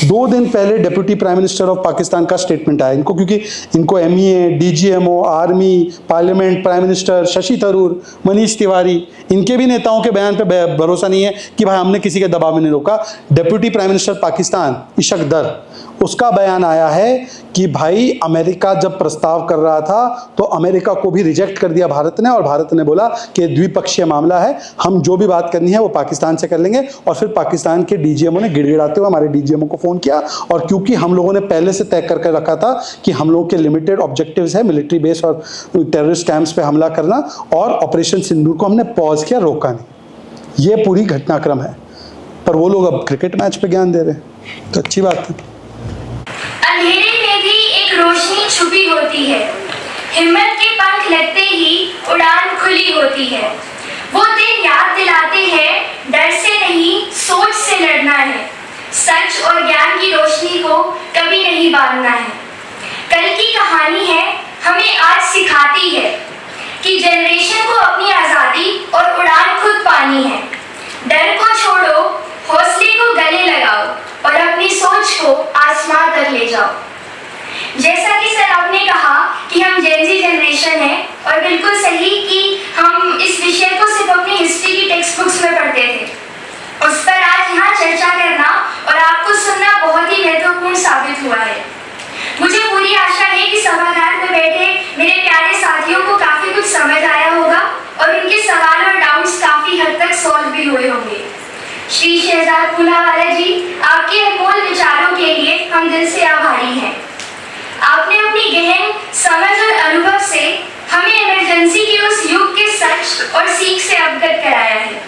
2 दिन पहले deputy prime minister of Pakistan का स्टेटमेंट आया इनको, क्योंकि इनको MEA, DGMO, army, parliament, prime minister, Shashi Tharoor, Manish Tiwari, इनके भी नेताओं के बयान पे भरोसा नहीं है कि भाई हमने किसी के दबाव में नहीं रोका। Deputy prime minister Pakistan Ishaq दर, उसका बयान आया है कि भाई अमेरिका जब प्रस्ताव कर रहा था तो अमेरिका को भी रिजेक्ट कर दिया भारत ने, और भारत ने बोला कि द्विपक्षीय मामला है, हम जो भी बात करनी है वो पाकिस्तान से कर लेंगे। और फिर पाकिस्तान के DGMO ने गिड़गिड़ाते हुए हमारे DGMO को फ़ोन किया, और क्योंकि हम लोगों ने पहले से तय करके रखा था कि हम लोगों के लिमिटेड ऑब्जेक्टिव्स है मिलिट्री बेस और टेररिस्ट कैंप्स पे हमला करना, और ऑपरेशन सिंदूर को हमने पॉज किया, रोका नहीं। ये पूरी घटनाक्रम है, पर वो लोग अब क्रिकेट मैच पे ज्ञान दे रहे हैं, तो अच्छी बात है। अंधेरे में भी एक रोशनी छुपी होती है, हिम्मत के पंख लगते ही उड़ान खुली होती है। वो दिन याद दिलाते हैं डर से नहीं सोच से लड़ना है, सच और ज्ञान की रोशनी को कभी नहीं बांधना है। कल की कहानी है हमें आज सिखाती है कि जनरेशन को अपनी आज़ादी और उड़ान खुद पानी है। डर को छोड़ो, हौसले को गले लगाओ और अपनी सोच को आसमान तक ले जाओ। जैसा कि सर आपने कहा कि हम जेनजी जनरेशन है, और बिल्कुल सही कि हम इस विषय को सिर्फ अपनी हिस्ट्री की टेक्स्ट बुक्स में पढ़ते थे, उस पर आज यहाँ चर्चा करना और आपको सुनना बहुत ही महत्वपूर्ण साबित हुआ है। मुझे पूरी आशा है कि सभागार में बैठे मेरे प्यारे साथियों को काफी कुछ समझ आया होगा और उनके सवाल और डाउट्स काफी हद तक सॉल्व भी हुए होंगे। श्री शहजाद पूनावाला जी, आपके अनमोल विचारों के लिए हम दिल से आभारी हैं। आपने अपनी गहन समझ और अनुभव से हमें इमरजेंसी के उस युग के सच और सीख से अवगत कराया है।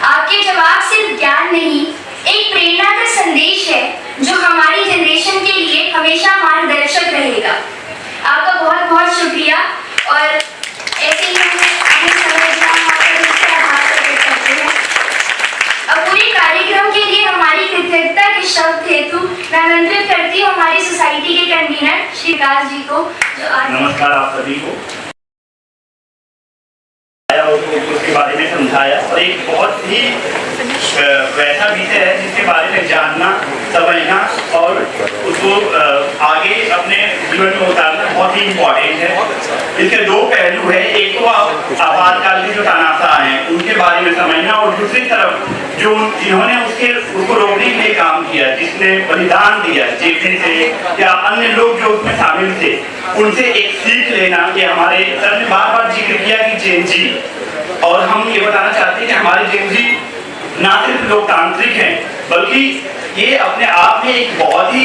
आपके जवाब सिर्फ ज्ञान नहीं, एक प्रेरणा का संदेश है जो हमारी जनरेशन के लिए हमेशा मार्गदर्शक रहेगा। आपका बहुत बहुत शुक्रिया, और ऐसे ही हमें समझना आभार प्रकट करते हैं। अब पूरे कार्यक्रम के लिए हमारी कृतज्ञता के शब्द हेतु मैं आमंत्रित करती हूँ हमारी सोसाइटी के कन्वीनर श्री विकास जी को, जो आज नमस्कार आप सभी को। उसके बारे में समझाया, और एक बहुत ही वैसा विषय है जिसके बारे में जानना, समझना और उसको आगे अपने जीवन में उतारना बहुत ही इम्पोर्टेंट है। इसके 2 पहलू है, एक तो आपातकाल के जो तनाज़ा हैं उनके बारे में समझना, और दूसरी तरफ जो जिन्होंने उसको रोकने के लिए काम किया, जिसने बलिदान दिया जीतने से, या अन्य लोग जो उसमें शामिल थे, उनसे एक सीख लेना। कि हमारे सर ने बार बार जिक्र किया कि जेनजी, और हम ये बताना चाहते हैं कि हमारे जेनजी ना सिर्फ लोकतांत्रिक हैं, बल्कि ये अपने आप में एक बहुत ही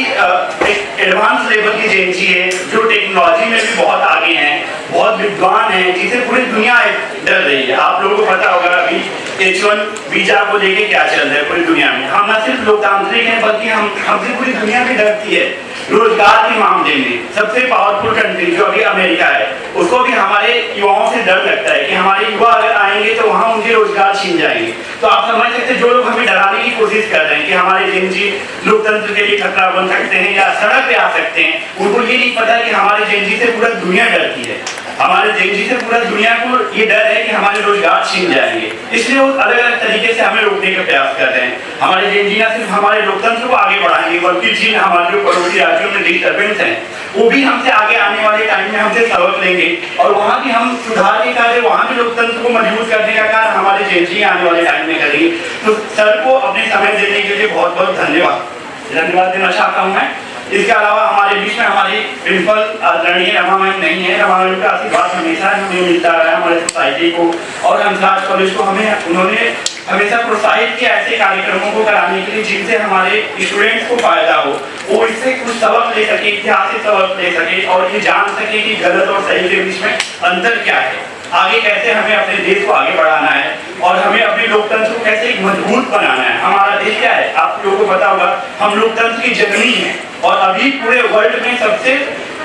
एक एडवांस लेवल की जेनजी है, जो टेक्नोलॉजी में भी बहुत आगे हैं, बहुत विद्वान हैं, जिसे पूरी दुनिया डर रही है। आप लोगों को पता होगा अभी H1 वीजा को लेके क्या चल रहा है पूरी दुनिया में। हम न सिर्फ लोकतांत्रिक हैं, बल्कि हमसे पूरी दुनिया भी डरती है। रोजगार के मामले में सबसे पावरफुल कंट्री जो अभी अमेरिका है, उसको भी हमारे युवाओं से डर लगता है कि हमारे युवा अगर आएंगे तो वहाँ उनके रोजगार छीन जाएंगे। तो आप समझ सकते हैं, जो लोग हमें डराने की कोशिश कर रहे हैं कि हमारे जेनजी लोकतंत्र के लिए खतरा बन सकते हैं या सड़क पे आ सकते हैं, उनको ये नहीं पता कि हमारे जेनजी से पूरा दुनिया डरती है। हमारे जेनजी से पूरा दुनिया को ये डर है कि हमारे रोजगार छीन जाएंगे, इसलिए वो अलग अलग तरीके से हमें रोकने का प्रयास कर रहे हैं। हमारे जेनजी न सिर्फ हमारे लोकतंत्र को आगे बढ़ाएंगे, बल्कि जिन हमारे जो पड़ोसी राज्यों में डिस्टर्बेंस हैं, वो भी हमसे आगे आने वाले टाइम में हमसे सबक लेंगे, और वहाँ भी हम सुधार के कार्य, वहाँ भी लोकतंत्र को मजबूत करने का कार्य हमारे जेनजी आने वाले टाइम में करेंगे। तो सर को अपने समय देने के लिए बहुत बहुत धन्यवाद देना चाहता हूँ मैं। इसके अलावा हमारे बीच में हमारी प्रिंसिपल आदरणीय रमा मैम नहीं है। रमा मैम का आशीर्वाद हमेशा हमें मिलता रहा है, हमारे सोसाइटी को और हंसराज कॉलेज को। उन्होंने हमेशा प्रोत्साहित किया ऐसे कार्यक्रमों को कराने के लिए जिनसे हमारे स्टूडेंट्स को फायदा हो, वो इससे कुछ सबक ले सके, इतिहास से सबक ले सके, और ये जान सके कि गलत और सही के बीच में अंतर क्या है, आगे कैसे हमें अपने देश को आगे बढ़ाना है, और हमें अपने लोकतंत्र को कैसे मजबूत बनाना है। हमारा देश क्या है, आप लोगों को पता होगा, हम लोकतंत्र की जननी है, और अभी पूरे वर्ल्ड में सबसे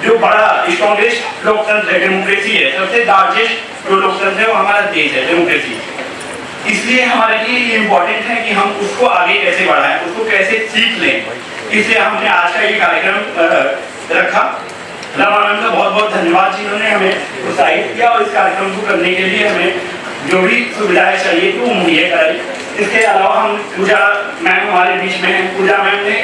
जो बड़ा स्ट्रॉन्गेस्ट लोकतंत्र है, डेमोक्रेसी है, सबसे लार्जेस्ट जो लोकतंत्र है वो हमारा देश है, डेमोक्रेसी। इसलिए हमारे लिए ये इम्पोर्टेंट है कि हम उसको आगे कैसे बढ़ाएं, उसको कैसे सीख लें। इसलिए हमने आज का ये कार्यक्रम रखा। रमा मैम का बहुत बहुत धन्यवाद जिन्होंने हमें प्रोत्साहित किया और इस कार्यक्रम को करने के लिए हमें जो भी सुविधाएं चाहिए तो वो मुहैया कराई। इसके अलावा हम पूजा मैम हमारे बीच में हैं। पूजा मैम ने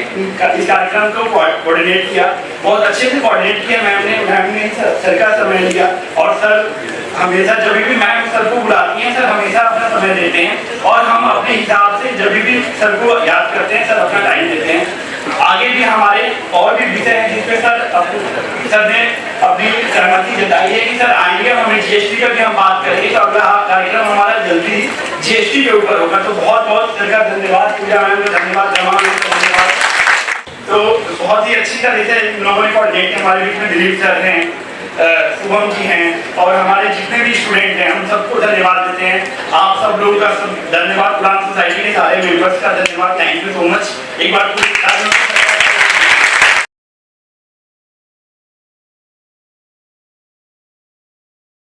इस कार्यक्रम को कोऑर्डिनेट किया, बहुत अच्छे से कोऑर्डिनेट किया मैम ने सर का समय लिया। और सर हमेशा जब भी मैम सर को बुलाती हैं, सर हमेशा अपना समय देते हैं और हम अपने हिसाब से जब भी सर को याद करते हैं, सर अपना टाइम देते हैं। आगे भी हमारे और भी विषय हैं जिसमें सर ने अपनी सहमति जताई है कि सर आएंगे, हमें जीएसटी का भी हम बात करेंगे। तो अगला कार्यक्रम हमारा जल्दी जीएसटी के ऊपर होगा। तो बहुत बहुत सर का धन्यवाद, पूजा मैम का धन्यवाद, रमा मैम का धन्यवाद। तो बहुत ही अच्छी तरह से नॉर्मल कोऑर्डिनेट हमारे बीच में दिलीप सर हैं, शुभम जी हैं और हमारे जितने भी स्टूडेंट हैं, हम सबको धन्यवाद देते हैं। आप सब लोगों का धन्यवाद, उड़ान सोसाइटी के सारे मेंबर्स का धन्यवाद। Thank you so much. एक बार